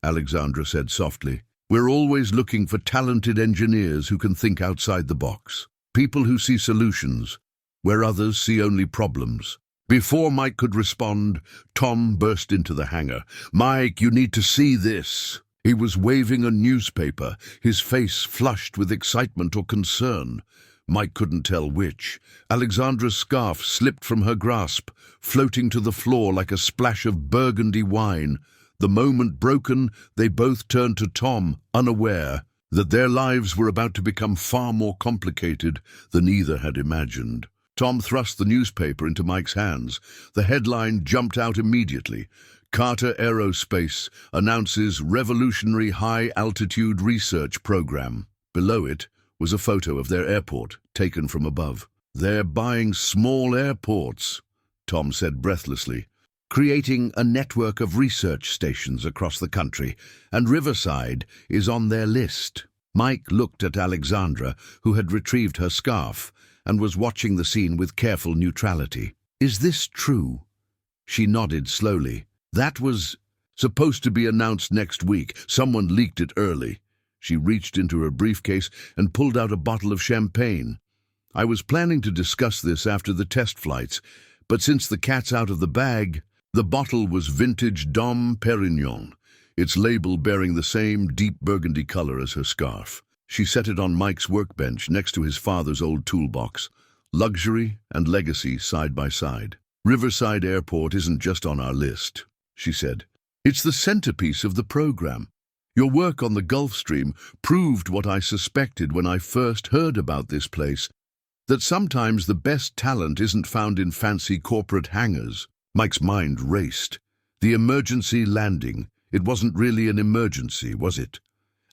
[SPEAKER 1] Alexandra said softly, "we're always looking for talented engineers who can think outside the box. People who see solutions, where others see only problems." Before Mike could respond, Tom burst into the hangar. "Mike, you need to see this." He was waving a newspaper, his face flushed with excitement or concern. Mike couldn't tell which. Alexandra's scarf slipped from her grasp, floating to the floor like a splash of burgundy wine. The moment broken, they both turned to Tom, unaware that their lives were about to become far more complicated than either had imagined. Tom thrust the newspaper into Mike's hands. The headline jumped out immediately. "Carter Aerospace announces revolutionary high-altitude research program." Below it was a photo of their airport, taken from above. "They're buying small airports," Tom said breathlessly, "creating a network of research stations across the country, and Riverside is on their list." Mike looked at Alexandra, who had retrieved her scarf, and was watching the scene with careful neutrality. "Is this true?" She nodded slowly. "That was supposed to be announced next week. Someone leaked it early." She reached into her briefcase and pulled out a bottle of champagne. "I was planning to discuss this after the test flights, but since the cat's out of the bag..." The bottle was vintage Dom Perignon, its label bearing the same deep burgundy color as her scarf. She set it on Mike's workbench next to his father's old toolbox. Luxury and legacy side by side. "Riverside Airport isn't just on our list," she said. "It's the centerpiece of the program. Your work on the Gulf Stream proved what I suspected when I first heard about this place, that sometimes the best talent isn't found in fancy corporate hangars." Mike's mind raced. The emergency landing. It wasn't really an emergency, was it?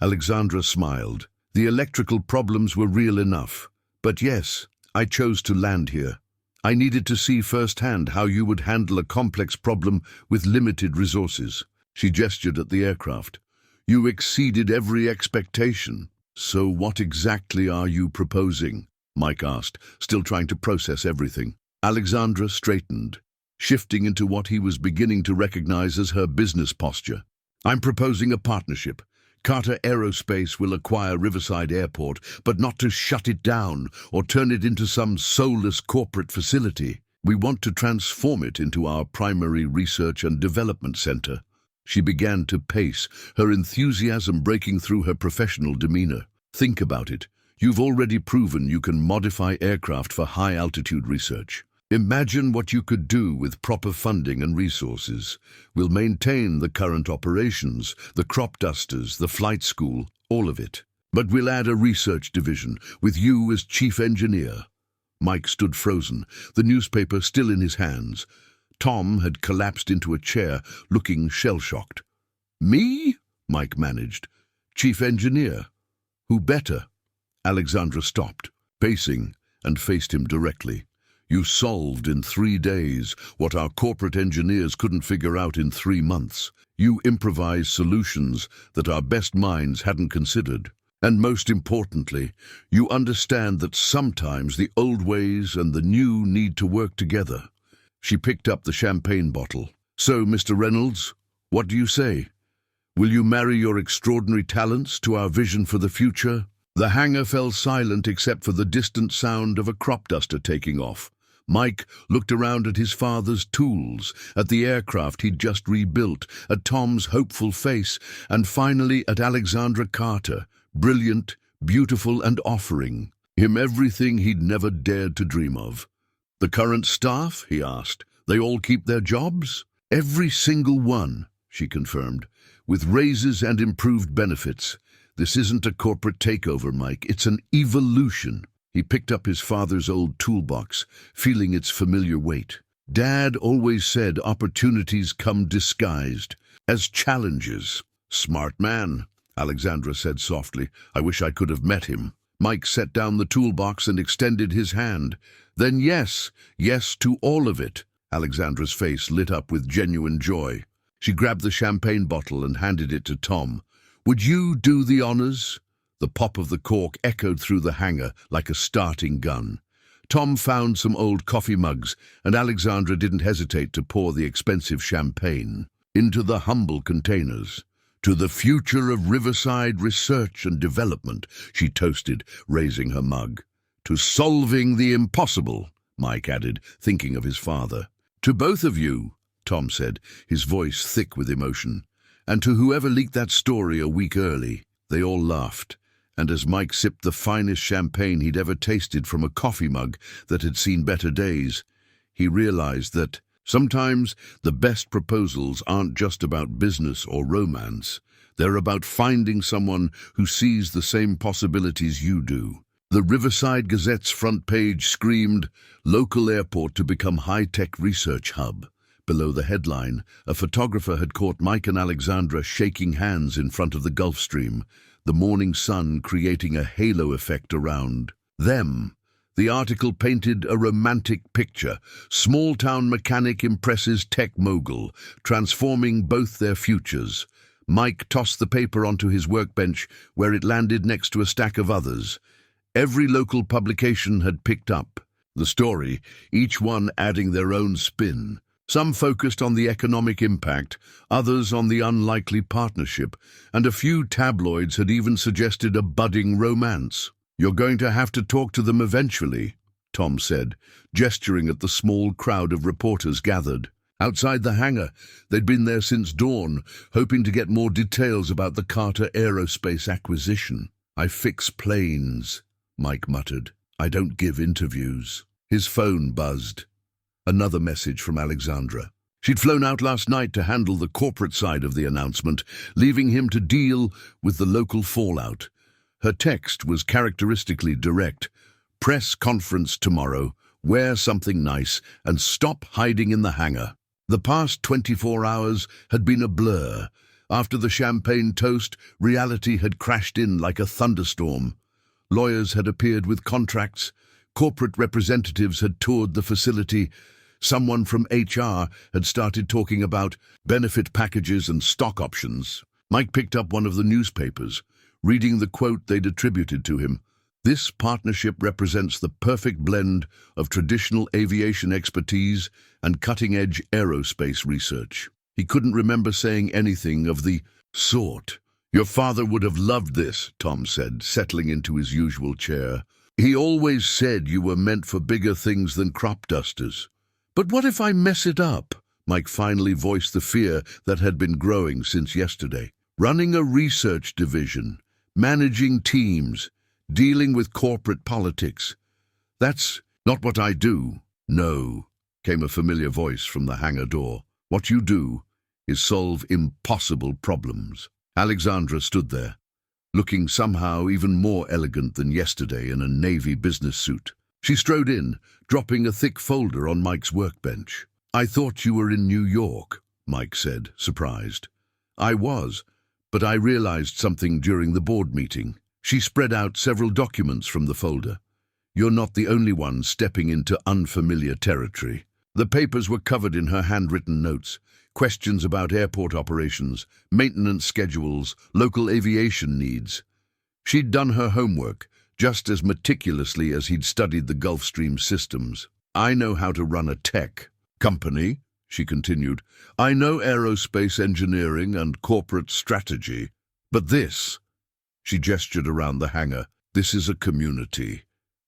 [SPEAKER 1] Alexandra smiled. "The electrical problems were real enough. But yes, I chose to land here. I needed to see firsthand how you would handle a complex problem with limited resources." She gestured at the aircraft. "You exceeded every expectation." "So what exactly are you proposing?" Mike asked, still trying to process everything. Alexandra straightened, shifting into what he was beginning to recognize as her business posture. "I'm proposing a partnership. Carter Aerospace will acquire Riverside Airport, but not to shut it down or turn it into some soulless corporate facility. We want to transform it into our primary research and development center." She began to pace, her enthusiasm breaking through her professional demeanor. "Think about it. You've already proven you can modify aircraft for high-altitude research. Imagine what you could do with proper funding and resources. We'll maintain the current operations, the crop dusters, the flight school, all of it. But we'll add a research division, with you as chief engineer." Mike stood frozen, the newspaper still in his hands. Tom had collapsed into a chair, looking shell-shocked. "Me?" Mike managed. "Chief engineer? Who better?" Alexandra stopped, pacing, and faced him directly. You solved in 3 days what our corporate engineers couldn't figure out in 3 months. You improvised solutions that our best minds hadn't considered. And most importantly, you understand that sometimes the old ways and the new need to work together. She picked up the champagne bottle. So, Mr. Reynolds, what do you say? Will you marry your extraordinary talents to our vision for the future? The hangar fell silent except for the distant sound of a crop duster taking off. Mike looked around at his father's tools, at the aircraft he'd just rebuilt, at Tom's hopeful face, and finally at Alexandra Carter, brilliant, beautiful, and offering him everything he'd never dared to dream of. The current staff, he asked, they all keep their jobs? Every single one, she confirmed, with raises and improved benefits. This isn't a corporate takeover, Mike, it's an evolution. He picked up his father's old toolbox, feeling its familiar weight. Dad always said opportunities come disguised as challenges. Smart man, Alexandra said softly. I wish I could have met him. Mike set down the toolbox and extended his hand. Then yes, yes to all of it. Alexandra's face lit up with genuine joy. She grabbed the champagne bottle and handed it to Tom. Would you do the honors? The pop of the cork echoed through the hangar like a starting gun. Tom found some old coffee mugs, and Alexandra didn't hesitate to pour the expensive champagne into the humble containers. To the future of Riverside research and development, she toasted, raising her mug. To solving the impossible, Mike added, thinking of his father. To both of you, Tom said, his voice thick with emotion. And to whoever leaked that story a week early. They all laughed, and as Mike sipped the finest champagne he'd ever tasted from a coffee mug that had seen better days, he realized that sometimes the best proposals aren't just about business or romance. They're about finding someone who sees the same possibilities you do. The Riverside Gazette's front page screamed, "Local airport to become high-tech research hub." Below the headline, a photographer had caught Mike and Alexandra shaking hands in front of the Gulf Stream, the morning sun creating a halo effect around them. The article painted a romantic picture. Small-town mechanic impresses tech mogul, transforming both their futures. Mike tossed the paper onto his workbench, where it landed next to a stack of others. Every local publication had picked up the story, each one adding their own spin. Some focused on the economic impact, others on the unlikely partnership, and a few tabloids had even suggested a budding romance. You're going to have to talk to them eventually, Tom said, gesturing at the small crowd of reporters gathered. Outside the hangar, they'd been there since dawn, hoping to get more details about the Carter Aerospace acquisition. I fix planes, Mike muttered. I don't give interviews. His phone buzzed. Another message from Alexandra. She'd flown out last night to handle the corporate side of the announcement, leaving him to deal with the local fallout. Her text was characteristically direct. Press conference tomorrow, wear something nice, and stop hiding in the hangar. The past 24 hours had been a blur. After the champagne toast, reality had crashed in like a thunderstorm. Lawyers had appeared with contracts. Corporate representatives had toured the facility. Someone from HR had started talking about benefit packages and stock options. Mike picked up one of the newspapers, reading the quote they'd attributed to him. This partnership represents the perfect blend of traditional aviation expertise and cutting-edge aerospace research. He couldn't remember saying anything of the sort. Your father would have loved this, Tom said, settling into his usual chair. He always said you were meant for bigger things than crop dusters. But what if I mess it up? Mike finally voiced the fear that had been growing since yesterday. Running a research division, managing teams, dealing with corporate politics. That's not what I do. No, came a familiar voice from the hangar door. What you do is solve impossible problems. Alexandra stood there, looking somehow even more elegant than yesterday in a navy business suit. She strode in, dropping a thick folder on Mike's workbench. I thought you were in New York, Mike said, surprised. I was, but I realized something during the board meeting. She spread out several documents from the folder. You're not the only one stepping into unfamiliar territory. The papers were covered in her handwritten notes, questions about airport operations, maintenance schedules, local aviation needs. She'd done her homework, just as meticulously as he'd studied the Gulf Stream systems. I know how to run a tech company, she continued. I know aerospace engineering and corporate strategy. But this, she gestured around the hangar, this is a community.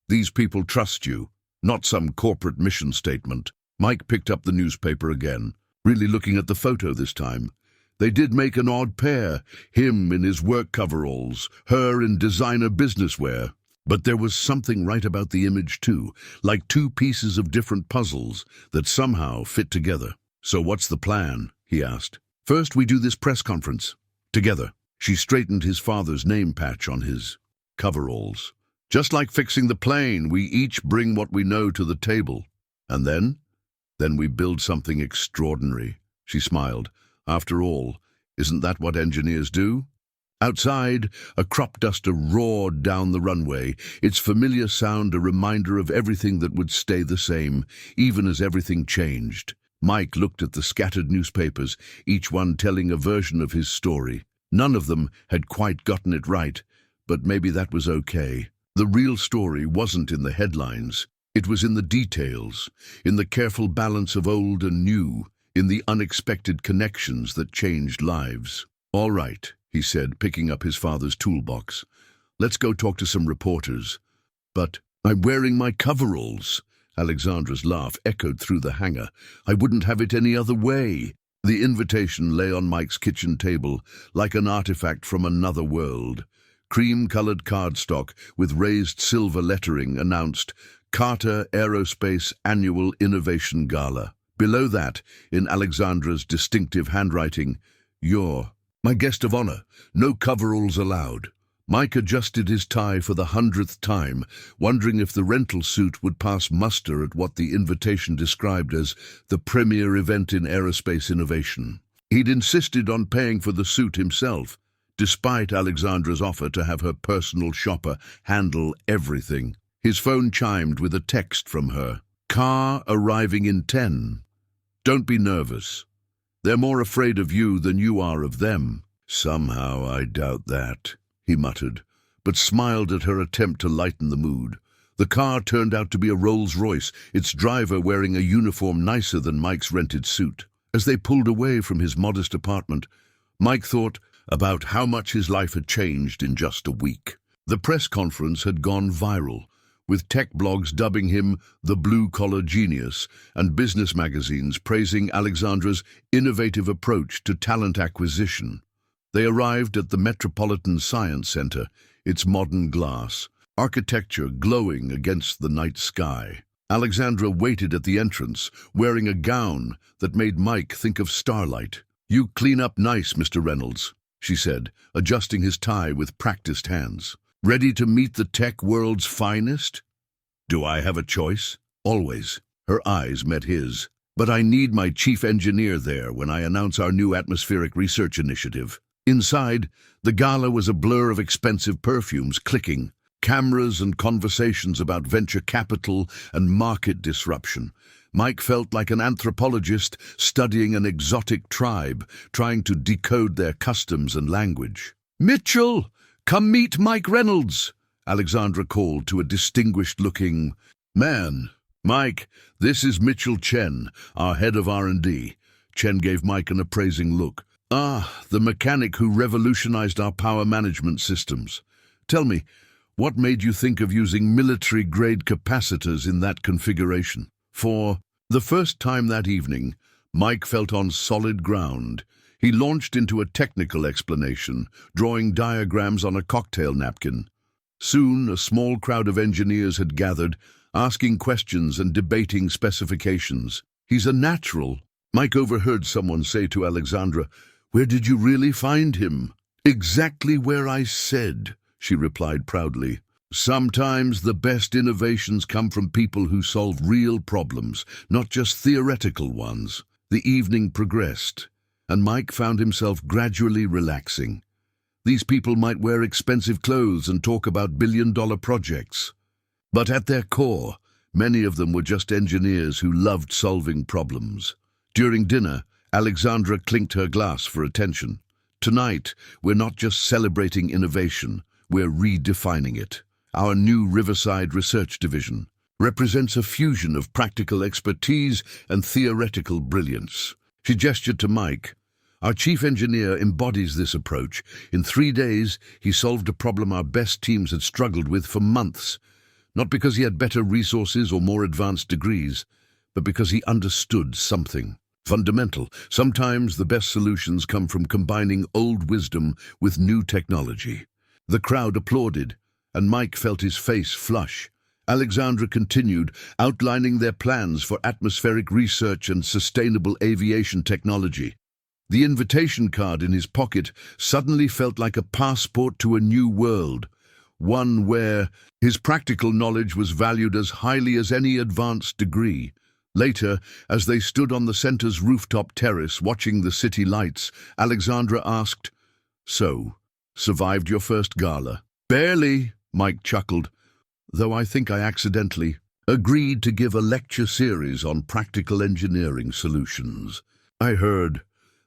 [SPEAKER 1] These people trust you, not some corporate mission statement. Mike picked up the newspaper again, really looking at the photo this time. They did make an odd pair, him in his work coveralls, her in designer businesswear. But there was something right about the image too, like two pieces of different puzzles that somehow fit together. So what's the plan? He asked. First we do this press conference. Together. She straightened his father's name patch on his coveralls. Just like fixing the plane, we each bring what we know to the table. And then we build something extraordinary. She smiled. After all, isn't that what engineers do? Outside, a crop duster roared down the runway, its familiar sound a reminder of everything that would stay the same, even as everything changed. Mike looked at the scattered newspapers, each one telling a version of his story. None of them had quite gotten it right, but maybe that was okay. The real story wasn't in the headlines. It was in the details, in the careful balance of old and new, in the unexpected connections that changed lives. All right, he said, picking up his father's toolbox. Let's go talk to some reporters. But I'm wearing my coveralls. Alexandra's laugh echoed through the hangar. I wouldn't have it any other way. The invitation lay on Mike's kitchen table, like an artifact from another world. Cream-colored cardstock with raised silver lettering announced Carter Aerospace Annual Innovation Gala. Below that, in Alexandra's distinctive handwriting, You're my guest of honor. No coveralls allowed. Mike adjusted his tie for the 100th time, wondering if the rental suit would pass muster at what the invitation described as the premier event in aerospace innovation. He'd insisted on paying for the suit himself, despite Alexandra's offer to have her personal shopper handle everything. His phone chimed with a text from her. Car arriving in 10. Don't be nervous. They're more afraid of you than you are of them. Somehow I doubt that, he muttered, but smiled at her attempt to lighten the mood. The car turned out to be a Rolls-Royce, its driver wearing a uniform nicer than Mike's rented suit. As they pulled away from his modest apartment, Mike thought about how much his life had changed in just a week. The press conference had gone viral, with tech blogs dubbing him the blue-collar genius and business magazines praising Alexandra's innovative approach to talent acquisition. They arrived at the Metropolitan Science Center, its modern glass, architecture glowing against the night sky. Alexandra waited at the entrance, wearing a gown that made Mike think of starlight. You clean up nice, Mr. Reynolds, she said, adjusting his tie with practiced hands. Ready to meet the tech world's finest? Do I have a choice? Always. Her eyes met his. But I need my chief engineer there when I announce our new atmospheric research initiative. Inside, the gala was a blur of expensive perfumes clicking, cameras and conversations about venture capital and market disruption. Mike felt like an anthropologist studying an exotic tribe, trying to decode their customs and language. Mitchell! Come meet Mike Reynolds, Alexandra called to a distinguished-looking man. Mike, this is Mitchell Chen, our head of R&D. Chen gave Mike an appraising look. Ah, the mechanic who revolutionized our power management systems. Tell me, what made you think of using military-grade capacitors in that configuration? For the first time that evening, Mike felt on solid ground. He launched into a technical explanation, drawing diagrams on a cocktail napkin. Soon, a small crowd of engineers had gathered, asking questions and debating specifications. He's a natural. Mike overheard someone say to Alexandra, "Where did you really find him?" "Exactly where I said," she replied proudly. Sometimes the best innovations come from people who solve real problems, not just theoretical ones. The evening progressed, and Mike found himself gradually relaxing. These people might wear expensive clothes and talk about billion-dollar projects. But at their core, many of them were just engineers who loved solving problems. During dinner, Alexandra clinked her glass for attention. Tonight, we're not just celebrating innovation, we're redefining it. Our new Riverside Research Division represents a fusion of practical expertise and theoretical brilliance. She gestured to Mike. Our chief engineer embodies this approach. In 3 days, he solved a problem our best teams had struggled with for months. Not because he had better resources or more advanced degrees, but because he understood something fundamental. Sometimes the best solutions come from combining old wisdom with new technology. The crowd applauded, and Mike felt his face flush. Alexandra continued, outlining their plans for atmospheric research and sustainable aviation technology. The invitation card in his pocket suddenly felt like a passport to a new world, one where his practical knowledge was valued as highly as any advanced degree. Later, as they stood on the center's rooftop terrace watching the city lights, Alexandra asked, "So, survived your first gala?" "Barely," Mike chuckled, "though I think I accidentally agreed to give a lecture series on practical engineering solutions. I heard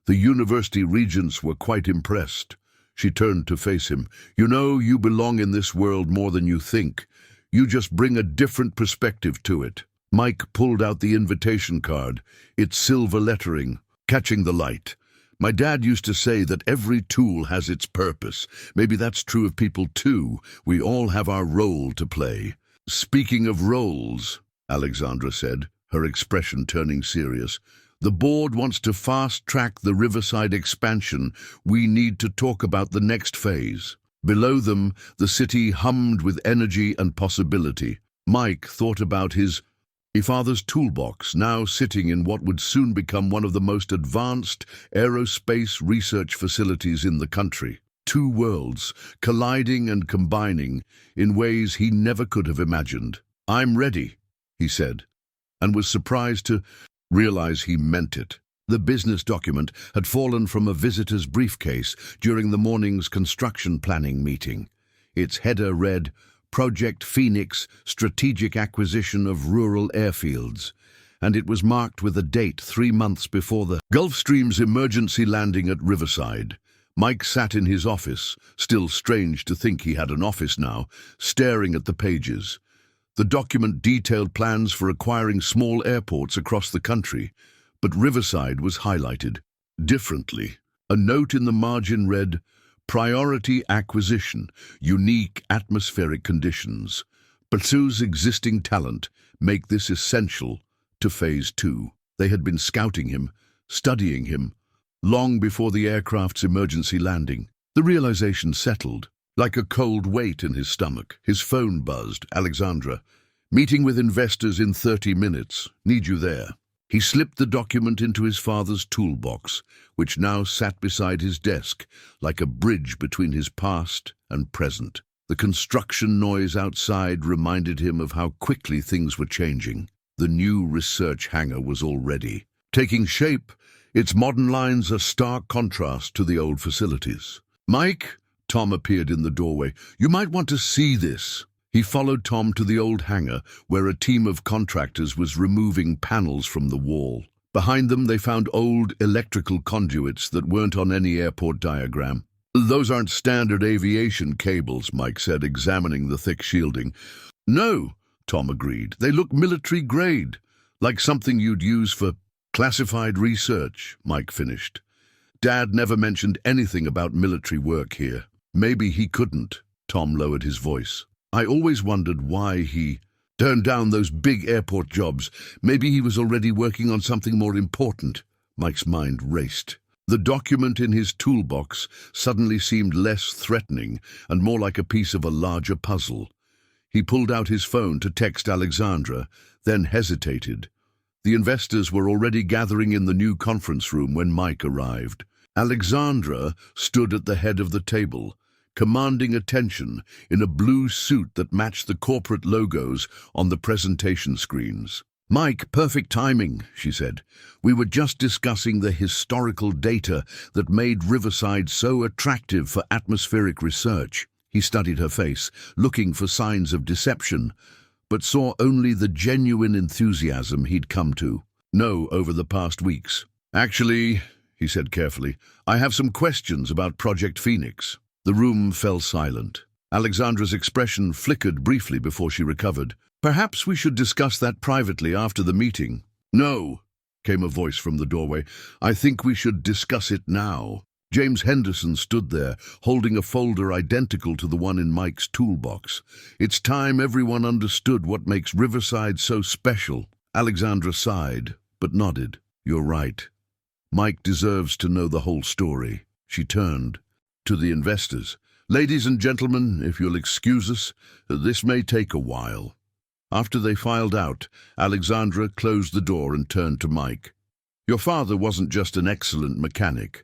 [SPEAKER 1] the university regents were quite impressed." She turned to face him. "You know, you belong in this world more than you think. You just bring a different perspective to it." Mike pulled out the invitation card, its silver lettering, catching the light. "My dad used to say that every tool has its purpose. Maybe that's true of people too. We all have our role to play." "Speaking of roles," Alexandra said, her expression turning serious, "the board wants to fast-track the Riverside expansion. We need to talk about the next phase." Below them, the city hummed with energy and possibility. Mike thought about his father's toolbox, now sitting in what would soon become one of the most advanced aerospace research facilities in the country. Two worlds, colliding and combining in ways he never could have imagined. "I'm ready," he said, and was surprised to realize he meant it. The business document had fallen from a visitor's briefcase during the morning's construction planning meeting. Its header read, "Project Phoenix, Strategic Acquisition of Rural Airfields," and it was marked with a date 3 months before the Gulfstream's emergency landing at Riverside. Mike sat in his office, still strange to think he had an office now, staring at the pages. The document detailed plans for acquiring small airports across the country, but Riverside was highlighted differently. A note in the margin read, "Priority acquisition, unique atmospheric conditions. Pursues existing talent, make this essential to Phase 2. They had been scouting him, studying him, long before the aircraft's emergency landing. The realization settled, like a cold weight in his stomach. His phone buzzed. "Alexandra, meeting with investors in 30 minutes. Need you there." He slipped the document into his father's toolbox, which now sat beside his desk, like a bridge between his past and present. The construction noise outside reminded him of how quickly things were changing. The new research hangar was already taking shape, its modern lines a stark contrast to the old facilities. "Mike," Tom appeared in the doorway, "you might want to see this." He followed Tom to the old hangar, where a team of contractors was removing panels from the wall. Behind them, they found old electrical conduits that weren't on any airport diagram. "Those aren't standard aviation cables," Mike said, examining the thick shielding. "No," Tom agreed. "They look military-grade, like something you'd use for classified research," Mike finished. "Dad never mentioned anything about military work here." "Maybe he couldn't," Tom lowered his voice. "I always wondered why he turned down those big airport jobs. Maybe he was already working on something more important." Mike's mind raced. The document in his toolbox suddenly seemed less threatening and more like a piece of a larger puzzle. He pulled out his phone to text Alexandra, then hesitated. The investors were already gathering in the new conference room when Mike arrived. Alexandra stood at the head of the table, commanding attention in a blue suit that matched the corporate logos on the presentation screens. "Mike, perfect timing," she said. "We were just discussing the historical data that made Riverside so attractive for atmospheric research." He studied her face, looking for signs of deception, but saw only the genuine enthusiasm he'd come to know over the past weeks. "Actually," he said carefully, "I have some questions about Project Phoenix." The room fell silent. Alexandra's expression flickered briefly before she recovered. "Perhaps we should discuss that privately after the meeting." "No," came a voice from the doorway. "I think we should discuss it now." James Henderson stood there, holding a folder identical to the one in Mike's toolbox. "It's time everyone understood what makes Riverside so special." Alexandra sighed, but nodded. "You're right. Mike deserves to know the whole story." She turned to the investors. "Ladies and gentlemen, if you'll excuse us, this may take a while." After they filed out, Alexandra closed the door and turned to Mike. "Your father wasn't just an excellent mechanic.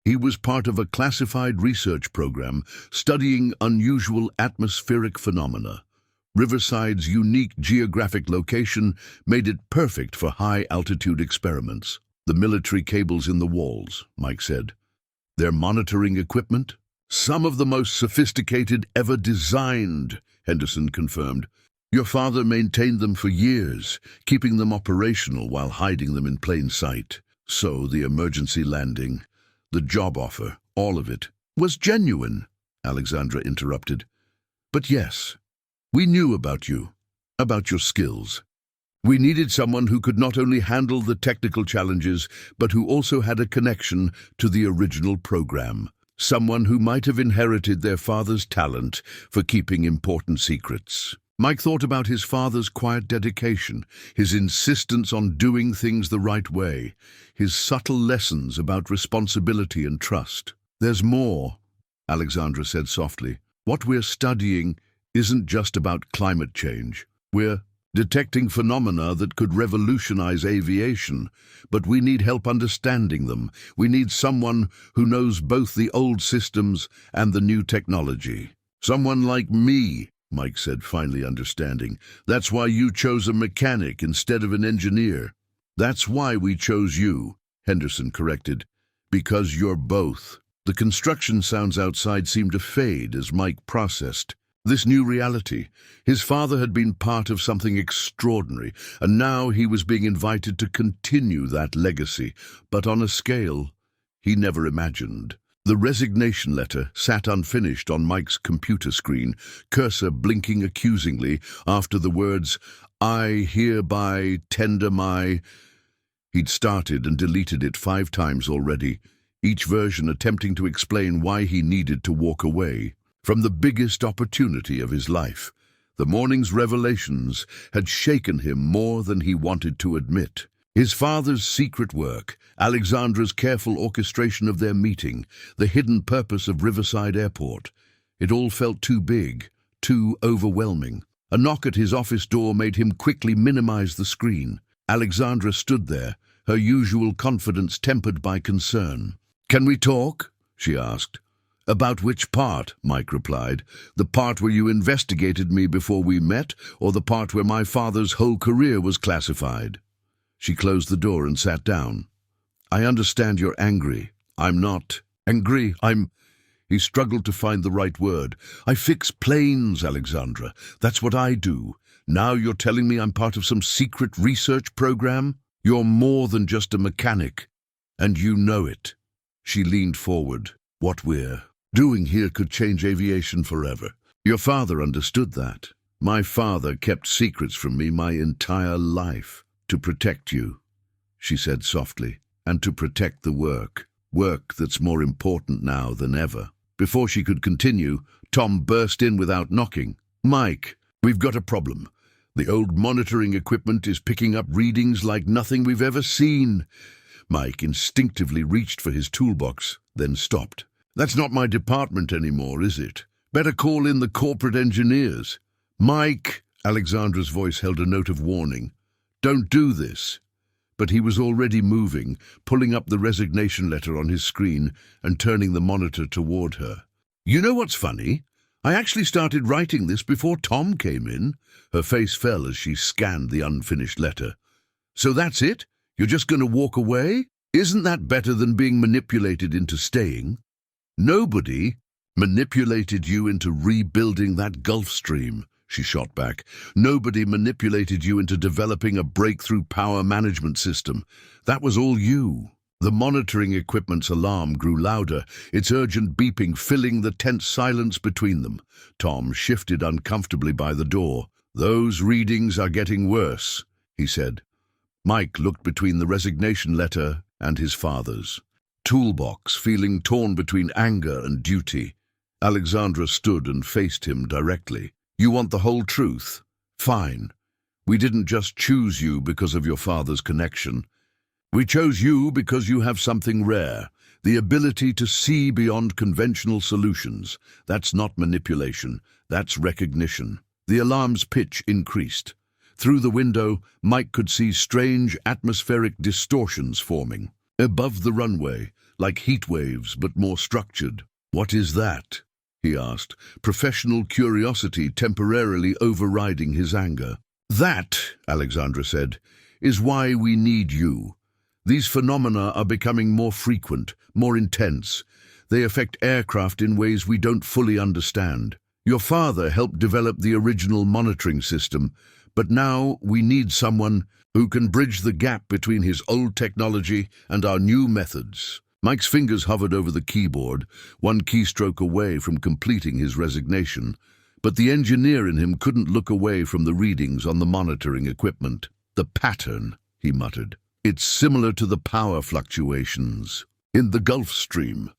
[SPEAKER 1] He was part of a classified research program studying unusual atmospheric phenomena. Riverside's unique geographic location made it perfect for high-altitude experiments. The military cables in the walls," Mike said. "Their monitoring equipment? Some of the most sophisticated ever designed," Henderson confirmed. "Your father maintained them for years, keeping them operational while hiding them in plain sight. So the emergency landing, the job offer, all of it was genuine," Alexandra interrupted. "But yes, we knew about you, about your skills. We needed someone who could not only handle the technical challenges, but who also had a connection to the original program. Someone who might have inherited their father's talent for keeping important secrets." Mike thought about his father's quiet dedication, his insistence on doing things the right way, his subtle lessons about responsibility and trust. "There's more," Alexandra said softly. "What we're studying isn't just about climate change. We're detecting phenomena that could revolutionize aviation, but we need help understanding them. We need someone who knows both the old systems and the new technology." "Someone like me," Mike said, finally understanding. "That's why you chose a mechanic instead of an engineer." "That's why we chose you," Henderson corrected. "Because you're both." The construction sounds outside seemed to fade as Mike processed this new reality. His father had been part of something extraordinary, and now he was being invited to continue that legacy, but on a scale he never imagined. The resignation letter sat unfinished on Mike's computer screen, cursor blinking accusingly after the words, "I hereby tender my..." He'd started and deleted it 5 times already, each version attempting to explain why he needed to walk away from the biggest opportunity of his life. The morning's revelations had shaken him more than he wanted to admit. His father's secret work, Alexandra's careful orchestration of their meeting, the hidden purpose of Riverside Airport. It all felt too big, too overwhelming. A knock at his office door made him quickly minimize the screen. Alexandra stood there, her usual confidence tempered by concern. "Can we talk?" she asked. "About which part?" Mike replied. "The part where you investigated me before we met, or the part where my father's whole career was classified?" She closed the door and sat down. "I understand you're angry." "I'm not angry. He struggled to find the right word. "I fix planes, Alexandra. That's what I do. Now you're telling me I'm part of some secret research program? You're more than just a mechanic, and you know it." She leaned forward. "What we're doing here could change aviation forever. Your father understood that. My father kept secrets from me my entire life. To protect you," she said softly, "and to protect the work that's more important now than ever." Before she could continue, Tom burst in without knocking. "Mike, we've got a problem. The old monitoring equipment is picking up readings like nothing we've ever seen." Mike instinctively reached for his toolbox, then stopped. "That's not my department anymore, is it? Better call in the corporate engineers." "Mike," Alexandra's voice held a note of warning. "Don't do this." But he was already moving, pulling up the resignation letter on his screen and turning the monitor toward her. "You know what's funny? I actually started writing this before Tom came in." Her face fell as she scanned the unfinished letter. "So that's it? You're just going to walk away? Isn't that better than being manipulated into staying?" "Nobody manipulated you into rebuilding that Gulf Stream," she shot back. Nobody manipulated you into developing a breakthrough power management system. That was all you. The monitoring equipment's alarm grew louder, its urgent beeping filling the tense silence between them. Tom shifted uncomfortably by the door. "Those readings are getting worse," he said. Mike looked between the resignation letter and his father's toolbox, feeling torn between anger and duty. Alexandra stood and faced him directly. "You want the whole truth? Fine. We didn't just choose you because of your father's connection. We chose you because you have something rare, the ability to see beyond conventional solutions. That's not manipulation, that's recognition." The alarm's pitch increased. Through the window, Mike could see strange atmospheric distortions forming. Above the runway, like heat waves but more structured. "What is that?" he asked, professional curiosity temporarily overriding his anger. "That," Alexandra said, "is why we need you. These phenomena are becoming more frequent, more intense. They affect aircraft in ways we don't fully understand. Your father helped develop the original monitoring system, but now we need someone who can bridge the gap between his old technology and our new methods." Mike's fingers hovered over the keyboard, one keystroke away from completing his resignation, but the engineer in him couldn't look away from the readings on the monitoring equipment. "The pattern," he muttered. "It's similar to the power fluctuations in the Gulf Stream."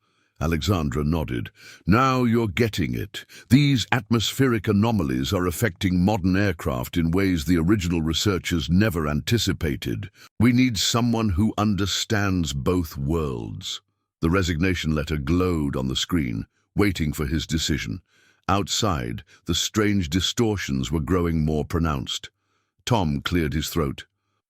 [SPEAKER 1] Alexandra nodded. "Now you're getting it. These atmospheric anomalies are affecting modern aircraft in ways the original researchers never anticipated. We need someone who understands both worlds." The resignation letter glowed on the screen, waiting for his decision. Outside, the strange distortions were growing more pronounced. Tom cleared his throat.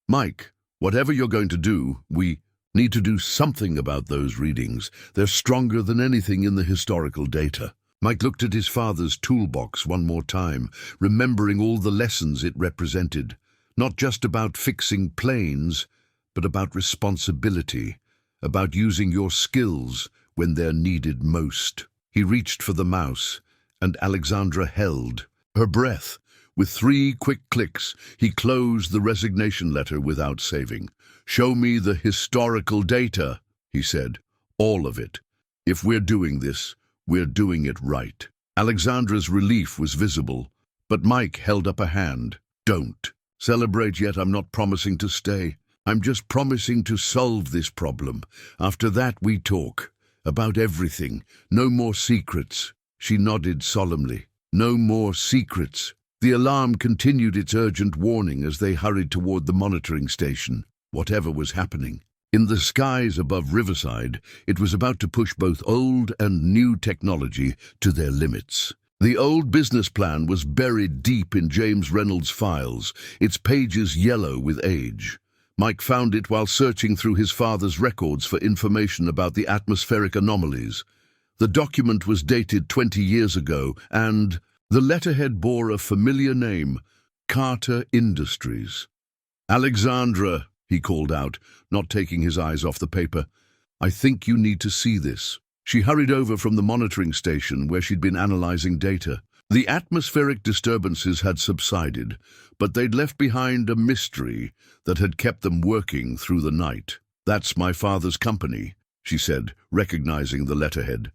[SPEAKER 1] "Mike, whatever you're going to do, we need to do something about those readings. They're stronger than anything in the historical data." Mike looked at his father's toolbox one more time, remembering all the lessons it represented. Not just about fixing planes, but about responsibility, about using your skills when they're needed most. He reached for the mouse, and Alexandra held her breath. With 3 quick clicks, he closed the resignation letter without saving. "Show me the historical data," he said. "All of it. If we're doing this, we're doing it right." Alexandra's relief was visible, but Mike held up a hand. "Don't celebrate yet. I'm not promising to stay. I'm just promising to solve this problem. After that, we talk. About everything. No more secrets." She nodded solemnly. "No more secrets." The alarm continued its urgent warning as they hurried toward the monitoring station. Whatever was happening. In the skies above Riverside, it was about to push both old and new technology to their limits. The old business plan was buried deep in James Reynolds' files, its pages yellow with age. Mike found it while searching through his father's records for information about the atmospheric anomalies. The document was dated 20 years ago, and the letterhead bore a familiar name, Carter Industries. "Alexandra," he called out, not taking his eyes off the paper, "I think you need to see this." She hurried over from the monitoring station where she'd been analyzing data. The atmospheric disturbances had subsided, but they'd left behind a mystery that had kept them working through the night. "That's my father's company," she said, recognizing the letterhead.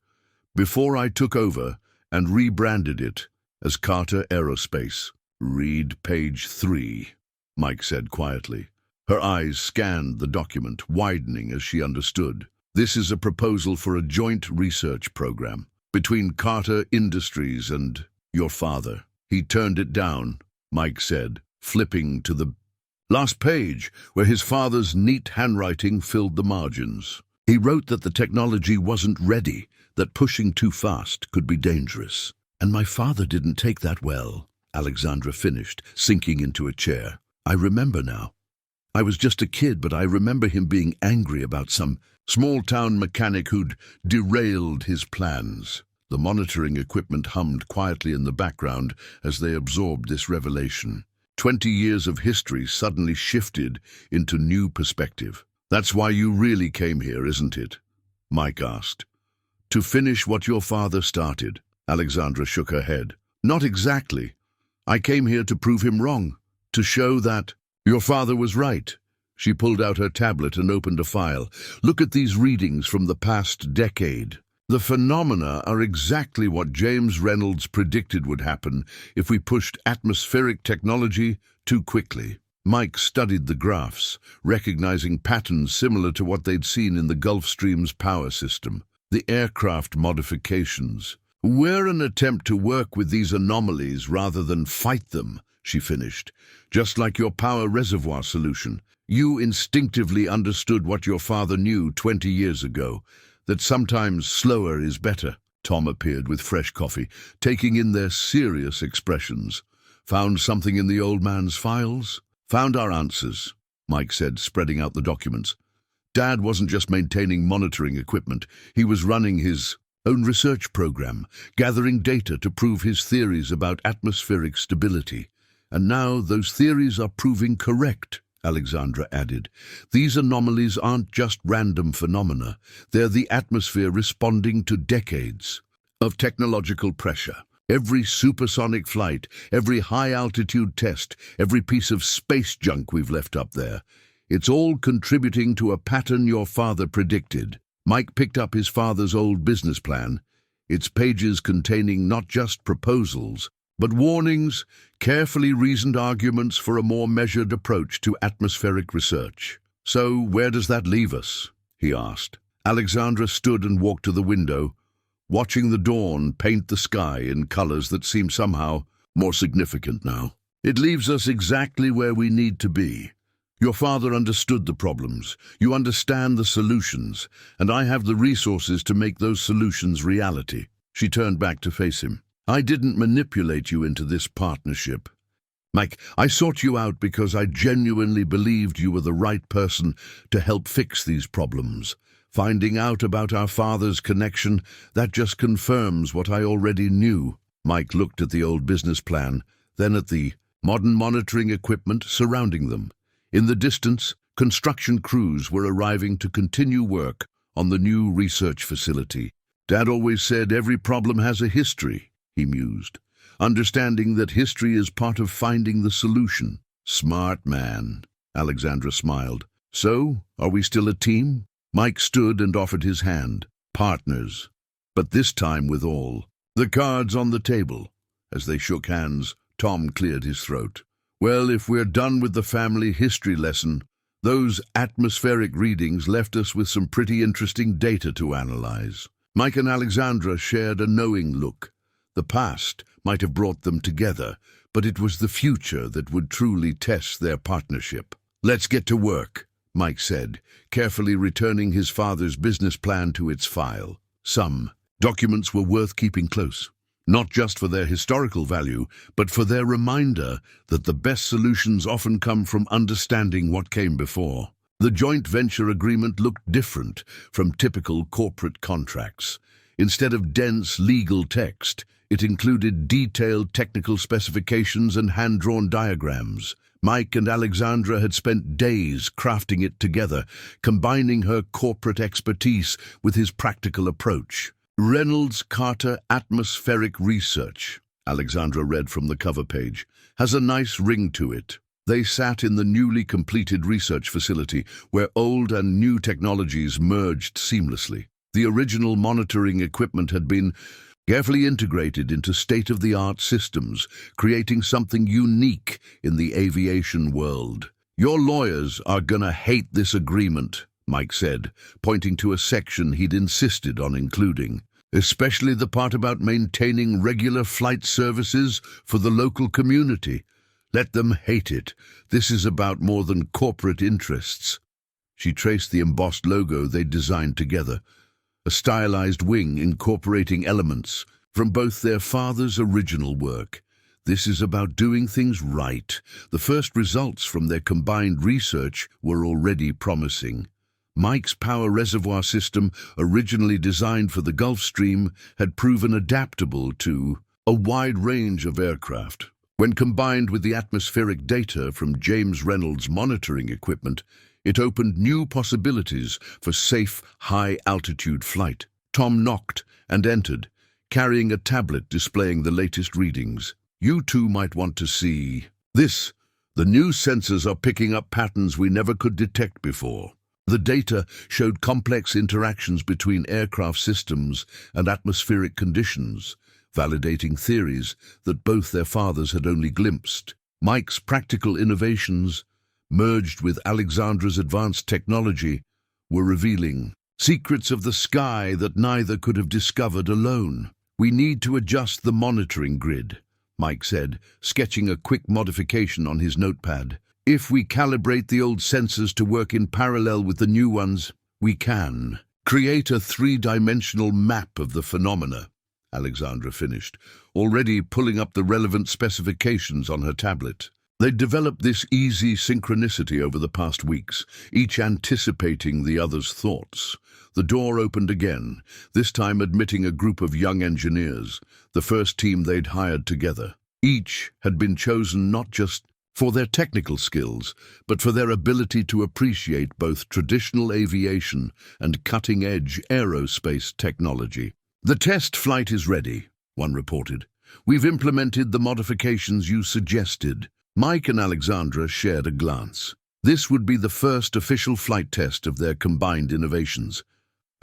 [SPEAKER 1] "Before I took over and rebranded it as Carter Aerospace." "Read page 3, Mike said quietly. Her eyes scanned the document, widening as she understood. "This is a proposal for a joint research program between Carter Industries and your father." He turned it down, Mike said, flipping to the last page, where his father's neat handwriting filled the margins. He wrote that the technology wasn't ready, that pushing too fast could be dangerous. "And my father didn't take that well," Alexandra finished, sinking into a chair. "I remember now. I was just a kid, but I remember him being angry about some small-town mechanic who'd derailed his plans." The monitoring equipment hummed quietly in the background as they absorbed this revelation. 20 years of history suddenly shifted into new perspective. "That's why you really came here, isn't it?" Mike asked. "To finish what your father started." Alexandra shook her head. "Not exactly. I came here to prove him wrong, to show that your father was right. She pulled out her tablet and opened a file. Look at these readings from the past decade. The phenomena are exactly what James Reynolds predicted would happen if we pushed atmospheric technology too quickly. Mike studied the graphs, recognizing patterns similar to what they'd seen in the Gulf Stream's power system. The aircraft modifications. We're an attempt to work with these anomalies rather than fight them, she finished. Just like your power reservoir solution. You instinctively understood what your father knew 20 years ago, that sometimes slower is better. Tom appeared with fresh coffee, taking in their serious expressions. Found something in the old man's files? Found our answers, Mike said, spreading out the documents. Dad wasn't just maintaining monitoring equipment, he was running his own research program, gathering data to prove his theories about atmospheric stability. And now those theories are proving correct, Alexandra added. These anomalies aren't just random phenomena, they're the atmosphere responding to decades of technological pressure. Every supersonic flight, every high-altitude test, every piece of space junk we've left up there, it's all contributing to a pattern your father predicted. Mike picked up his father's old business plan, its pages containing not just proposals, but warnings, carefully reasoned arguments for a more measured approach to atmospheric research. So, where does that leave us? He asked. Alexandra stood and walked to the window, watching the dawn paint the sky in colors that seem somehow more significant now. It leaves us exactly where we need to be. Your father understood the problems, you understand the solutions, and I have the resources to make those solutions reality. She turned back to face him. I didn't manipulate you into this partnership. Mike, I sought you out because I genuinely believed you were the right person to help fix these problems. Finding out about our father's connection, that just confirms what I already knew. Mike looked at the old business plan, then at the modern monitoring equipment surrounding them. In the distance, construction crews were arriving to continue work on the new research facility. Dad always said every problem has a history, he mused, understanding that history is part of finding the solution. Smart man, Alexandra smiled. So, are we still a team? Mike stood and offered his hand. Partners. But this time with all the cards on the table. As they shook hands, Tom cleared his throat. Well, if we're done with the family history lesson, those atmospheric readings left us with some pretty interesting data to analyze. Mike and Alexandra shared a knowing look. The past might have brought them together, but it was the future that would truly test their partnership. Let's get to work, Mike said, carefully returning his father's business plan to its file. Some documents were worth keeping close. Not just for their historical value, but for their reminder that the best solutions often come from understanding what came before. The joint venture agreement looked different from typical corporate contracts. Instead of dense legal text, it included detailed technical specifications and hand-drawn diagrams. Mike and Alexandra had spent days crafting it together, combining her corporate expertise with his practical approach. Reynolds Carter Atmospheric Research, Alexandra read from the cover page, has a nice ring to it. They sat in the newly completed research facility where old and new technologies merged seamlessly. The original monitoring equipment had been carefully integrated into state-of-the-art systems, creating something unique in the aviation world. Your lawyers are gonna hate this agreement, Mike said, pointing to a section he'd insisted on including, especially the part about maintaining regular flight services for the local community. Let them hate it. This is about more than corporate interests. She traced the embossed logo they'd designed together, a stylized wing incorporating elements from both their father's original work. This is about doing things right. The first results from their combined research were already promising. Mike's power reservoir system, originally designed for the Gulf Stream, had proven adaptable to a wide range of aircraft. When combined with the atmospheric data from James Reynolds' monitoring equipment, it opened new possibilities for safe, high-altitude flight. Tom knocked and entered, carrying a tablet displaying the latest readings. You two might want to see this. The new sensors are picking up patterns we never could detect before. The data showed complex interactions between aircraft systems and atmospheric conditions, validating theories that both their fathers had only glimpsed. Mike's practical innovations, merged with Alexandra's advanced technology, were revealing secrets of the sky that neither could have discovered alone. We need to adjust the monitoring grid, Mike said, sketching a quick modification on his notepad. If we calibrate the old sensors to work in parallel with the new ones, we can create a three-dimensional map of the phenomena, Alexandra finished, already pulling up the relevant specifications on her tablet. They'd developed this easy synchronicity over the past weeks, each anticipating the other's thoughts. The door opened again, this time admitting a group of young engineers, the first team they'd hired together. Each had been chosen not just for their technical skills, but for their ability to appreciate both traditional aviation and cutting-edge aerospace technology. "The test flight is ready," one reported. "We've implemented the modifications you suggested." Mike and Alexandra shared a glance. This would be the first official flight test of their combined innovations,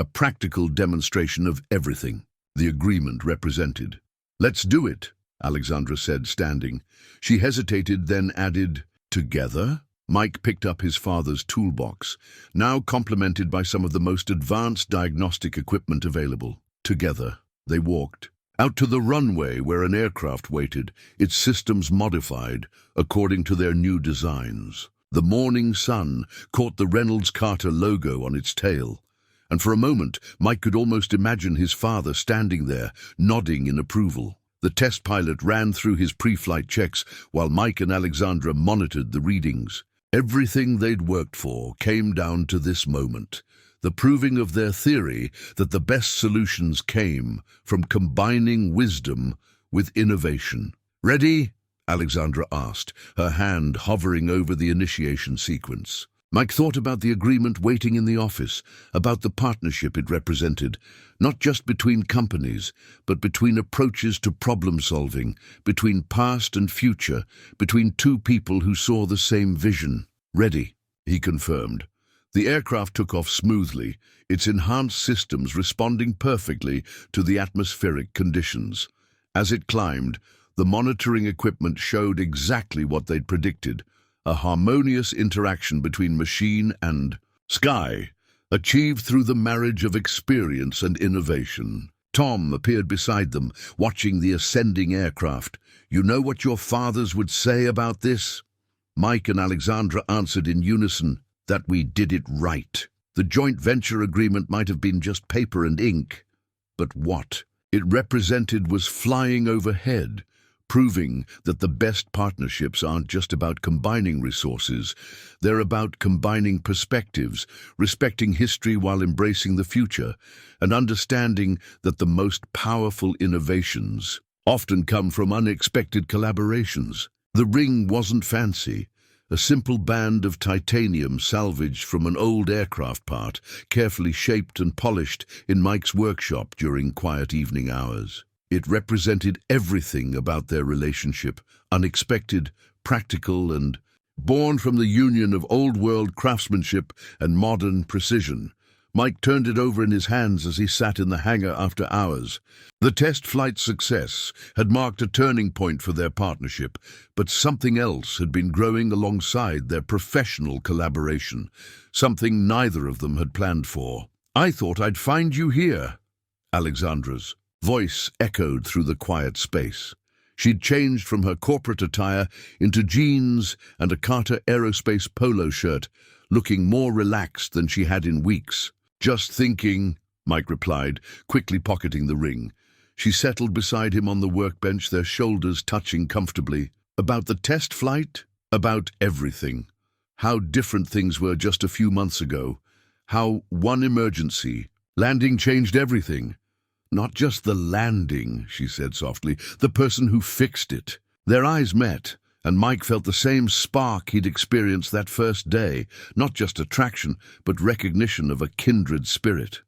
[SPEAKER 1] a practical demonstration of everything the agreement represented. "Let's do it," Alexandra said, standing. She hesitated, then added, "Together?" Mike picked up his father's toolbox, now complemented by some of the most advanced diagnostic equipment available. Together, they walked out to the runway where an aircraft waited, its systems modified according to their new designs. The morning sun caught the Reynolds Carter logo on its tail, and for a moment Mike could almost imagine his father standing there, nodding in approval. The test pilot ran through his pre-flight checks while Mike and Alexandra monitored the readings. Everything they'd worked for came down to this moment, the proving of their theory that the best solutions came from combining wisdom with innovation. "Ready?" Alexandra asked, her hand hovering over the initiation sequence. Mike thought about the agreement waiting in the office, about the partnership it represented, not just between companies, but between approaches to problem-solving, between past and future, between two people who saw the same vision. "Ready," he confirmed. The aircraft took off smoothly, its enhanced systems responding perfectly to the atmospheric conditions. As it climbed, the monitoring equipment showed exactly what they'd predicted, a harmonious interaction between machine and sky, achieved through the marriage of experience and innovation. Tom appeared beside them, watching the ascending aircraft. "You know what your fathers would say about this?" Mike and Alexandra answered in unison, "That we did it right." The joint venture agreement might have been just paper and ink, but what it represented was flying overhead, proving that the best partnerships aren't just about combining resources, they're about combining perspectives, respecting history while embracing the future, and understanding that the most powerful innovations often come from unexpected collaborations. The ring wasn't fancy. A simple band of titanium salvaged from an old aircraft part, carefully shaped and polished in Mike's workshop during quiet evening hours. It represented everything about their relationship, unexpected, practical, and born from the union of old-world craftsmanship and modern precision. Mike turned it over in his hands as he sat in the hangar after hours. The test flight's success had marked a turning point for their partnership, but something else had been growing alongside their professional collaboration, something neither of them had planned for. "I thought I'd find you here," Alexandra's voice echoed through the quiet space. She'd changed from her corporate attire into jeans and a Carter Aerospace polo shirt, looking more relaxed than she had in weeks. "Just thinking," Mike replied, quickly pocketing the ring. She settled beside him on the workbench, their shoulders touching comfortably. "About the test flight? About everything. How different things were just a few months ago. How one emergency, landing changed everything. Not just the landing," she said softly, "the person who fixed it." Their eyes met, and Mike felt the same spark he'd experienced that first day, not just attraction, but recognition of a kindred spirit.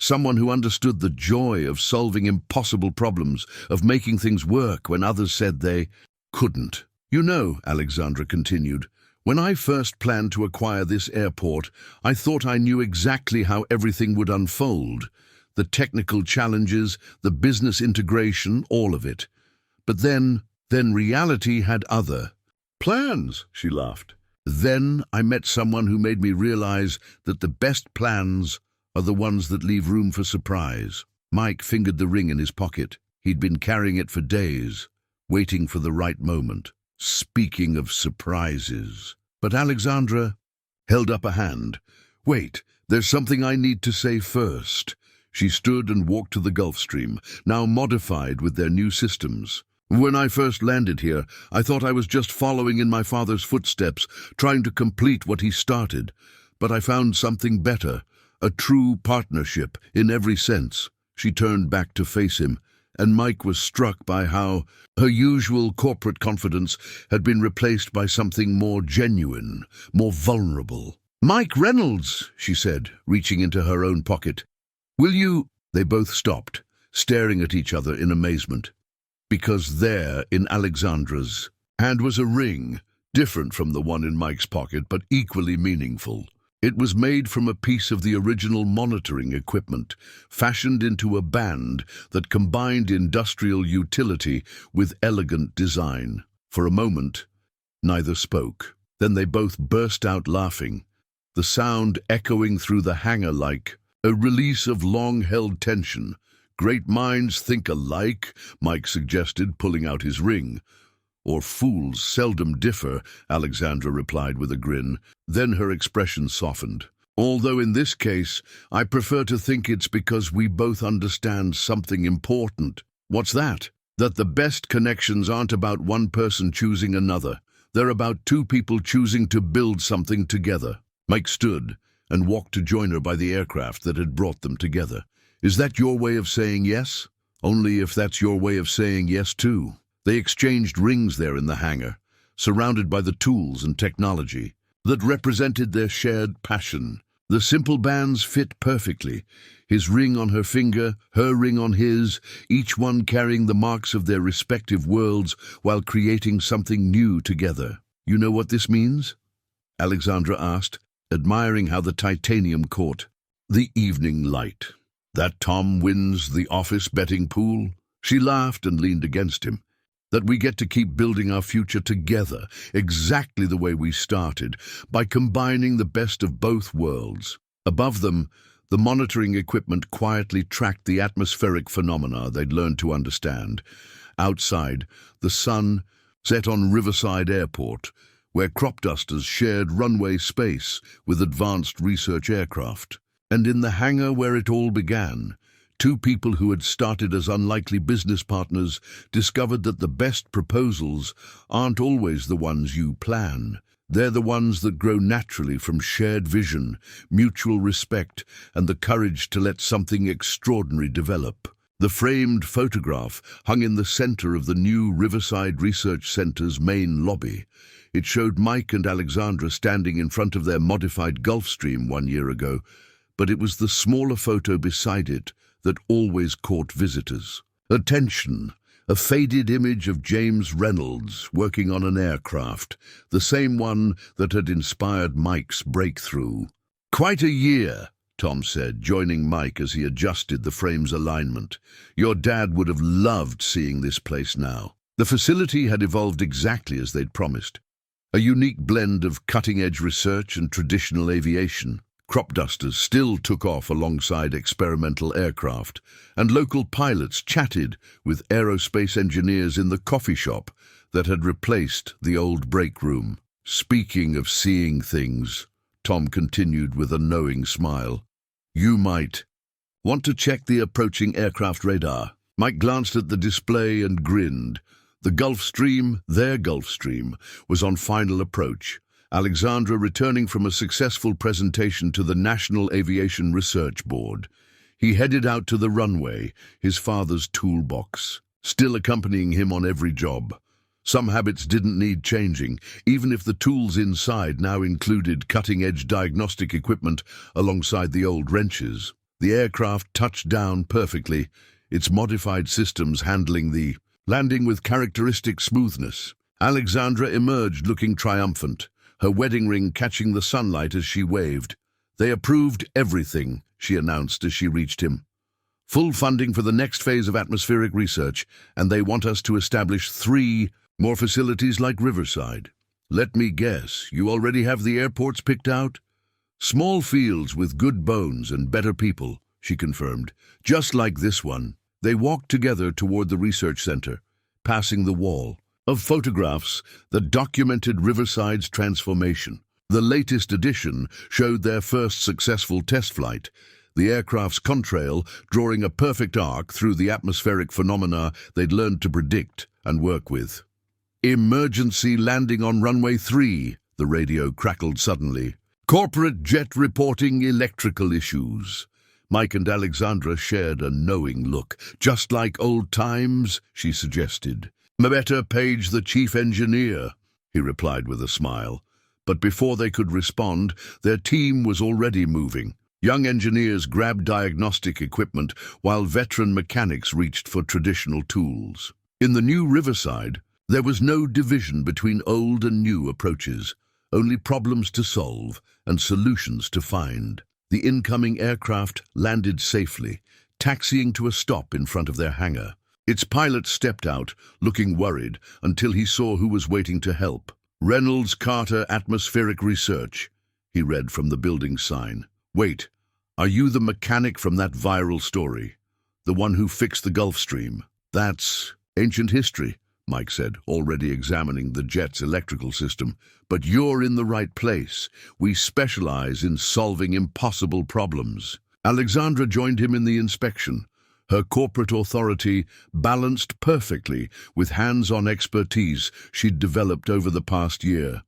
[SPEAKER 1] Someone who understood the joy of solving impossible problems, of making things work when others said they couldn't. You know, Alexandra continued, when I first planned to acquire this airport, I thought I knew exactly how everything would unfold. The technical challenges, the business integration, all of it. But then reality had other plans, she laughed. Then I met someone who made me realize that the best plans are the ones that leave room for surprise. Mike fingered the ring in his pocket. He'd been carrying it for days, waiting for the right moment. Speaking of surprises. But Alexandra held up a hand. Wait, there's something I need to say first. She stood and walked to the Gulf Stream, now modified with their new systems. When I first landed here, I thought I was just following in my father's footsteps, trying to complete what he started. But I found something better, a true partnership in every sense. She turned back to face him, and Mike was struck by how her usual corporate confidence had been replaced by something more genuine, more vulnerable. "Mike Reynolds," she said, reaching into her own pocket. "Will you—" They both stopped, staring at each other in amazement. Because there, in Alexandra's hand, was a ring, different from the one in Mike's pocket, but equally meaningful. It was made from a piece of the original monitoring equipment, fashioned into a band that combined industrial utility with elegant design. For a moment, neither spoke. Then they both burst out laughing, the sound echoing through the hangar like a release of long-held tension. "Great minds think alike," Mike suggested, pulling out his ring. "Or fools seldom differ," Alexandra replied with a grin. Then her expression softened. "Although in this case, I prefer to think it's because we both understand something important." "What's that?" "That the best connections aren't about one person choosing another. They're about two people choosing to build something together." Mike stood and walked to join her by the aircraft that had brought them together. "Is that your way of saying yes?" "Only if that's your way of saying yes too." They exchanged rings there in the hangar, surrounded by the tools and technology that represented their shared passion. The simple bands fit perfectly, his ring on her finger, her ring on his, each one carrying the marks of their respective worlds while creating something new together. "You know what this means?" Alexandra asked, admiring how the titanium caught the evening light. "That Tom wins the office betting pool?" She laughed and leaned against him. "That we get to keep building our future together, exactly the way we started, by combining the best of both worlds." Above them, the monitoring equipment quietly tracked the atmospheric phenomena they'd learned to understand. Outside, the sun set on Riverside Airport, where crop dusters shared runway space with advanced research aircraft. And in the hangar where it all began, two people who had started as unlikely business partners discovered that the best proposals aren't always the ones you plan. They're the ones that grow naturally from shared vision, mutual respect, and the courage to let something extraordinary develop. The framed photograph hung in the center of the new Riverside Research Center's main lobby. It showed Mike and Alexandra standing in front of their modified Gulfstream 1 year ago, but it was the smaller photo beside it that always caught visitors. Attention! A faded image of James Reynolds working on an aircraft, the same one that had inspired Mike's breakthrough. "Quite a year," Tom said, joining Mike as he adjusted the frame's alignment. "Your dad would have loved seeing this place now." The facility had evolved exactly as they'd promised. A unique blend of cutting-edge research and traditional aviation. Crop dusters still took off alongside experimental aircraft, and local pilots chatted with aerospace engineers in the coffee shop that had replaced the old break room. "Speaking of seeing things," Tom continued with a knowing smile, "you might want to check the approaching aircraft radar." Mike glanced at the display and grinned. The Gulfstream, their Gulfstream, was on final approach. Alexandra returning from a successful presentation to the National Aviation Research Board. He headed out to the runway, his father's toolbox, still accompanying him on every job. Some habits didn't need changing, even if the tools inside now included cutting-edge diagnostic equipment alongside the old wrenches. The aircraft touched down perfectly, its modified systems handling the landing with characteristic smoothness. Alexandra emerged looking triumphant, her wedding ring catching the sunlight as she waved. "They approved everything," she announced as she reached him. "Full funding for the next phase of atmospheric research, and they want us to establish 3 more facilities like Riverside. Let me guess, you already have the airports picked out?" "Small fields with good bones and better people," she confirmed. "Just like this one." They walked together toward the research center, passing the wall of photographs that documented Riverside's transformation. The latest edition showed their first successful test flight, the aircraft's contrail drawing a perfect arc through the atmospheric phenomena they'd learned to predict and work with. "Emergency landing on runway 3, the radio crackled suddenly. "Corporate jet reporting electrical issues." Mike and Alexandra shared a knowing look. "Just like old times," she suggested. "Better page the chief engineer," he replied with a smile. But before they could respond, their team was already moving. Young engineers grabbed diagnostic equipment while veteran mechanics reached for traditional tools. In the new Riverside, there was no division between old and new approaches, only problems to solve and solutions to find. The incoming aircraft landed safely, taxiing to a stop in front of their hangar. Its pilot stepped out, looking worried, until he saw who was waiting to help. "Reynolds Carter Atmospheric Research," he read from the building sign. "Wait, are you the mechanic from that viral story? The one who fixed the Gulf Stream?" "That's ancient history," Mike said, already examining the jet's electrical system. "But you're in the right place. We specialize in solving impossible problems." Alexandra joined him in the inspection, her corporate authority balanced perfectly with hands-on expertise she'd developed over the past year.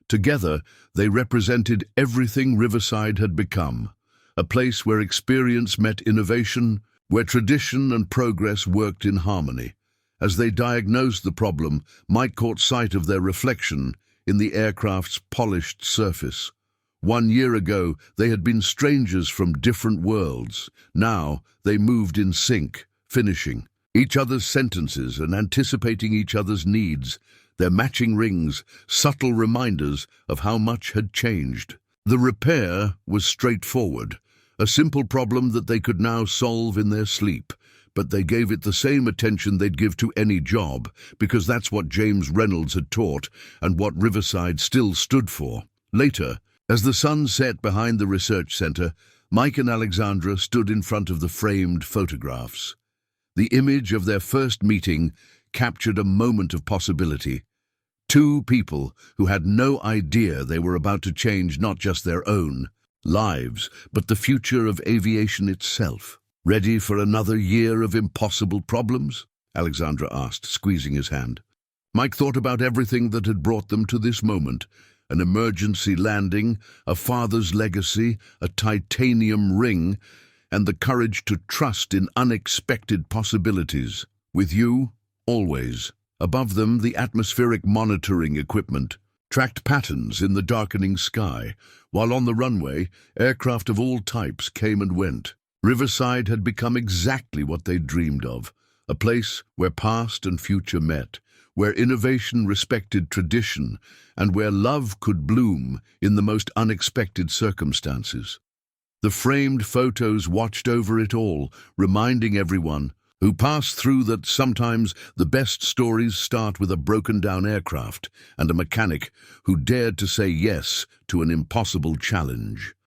[SPEAKER 1] Together, they represented everything Riverside had become, a place where experience met innovation, where tradition and progress worked in harmony. As they diagnosed the problem, Mike caught sight of their reflection in the aircraft's polished surface. 1 year ago, they had been strangers from different worlds. Now, they moved in sync, finishing each other's sentences and anticipating each other's needs, their matching rings, subtle reminders of how much had changed. The repair was straightforward, a simple problem that they could now solve in their sleep, but they gave it the same attention they'd give to any job, because that's what James Reynolds had taught and what Riverside still stood for. Later, as the sun set behind the research center, Mike and Alexandra stood in front of the framed photographs. The image of their first meeting captured a moment of possibility. 2 people who had no idea they were about to change not just their own lives, but the future of aviation itself. "Ready for another year of impossible problems?" Alexandra asked, squeezing his hand. Mike thought about everything that had brought them to this moment: an emergency landing, a father's legacy, a titanium ring, and the courage to trust in unexpected possibilities. "With you, always." Above them, the atmospheric monitoring equipment tracked patterns in the darkening sky, while on the runway, aircraft of all types came and went. Riverside had become exactly what they'd dreamed of, a place where past and future met, where innovation respected tradition, and where love could bloom in the most unexpected circumstances. The framed photos watched over it all, reminding everyone who passed through that sometimes the best stories start with a broken-down aircraft and a mechanic who dared to say yes to an impossible challenge.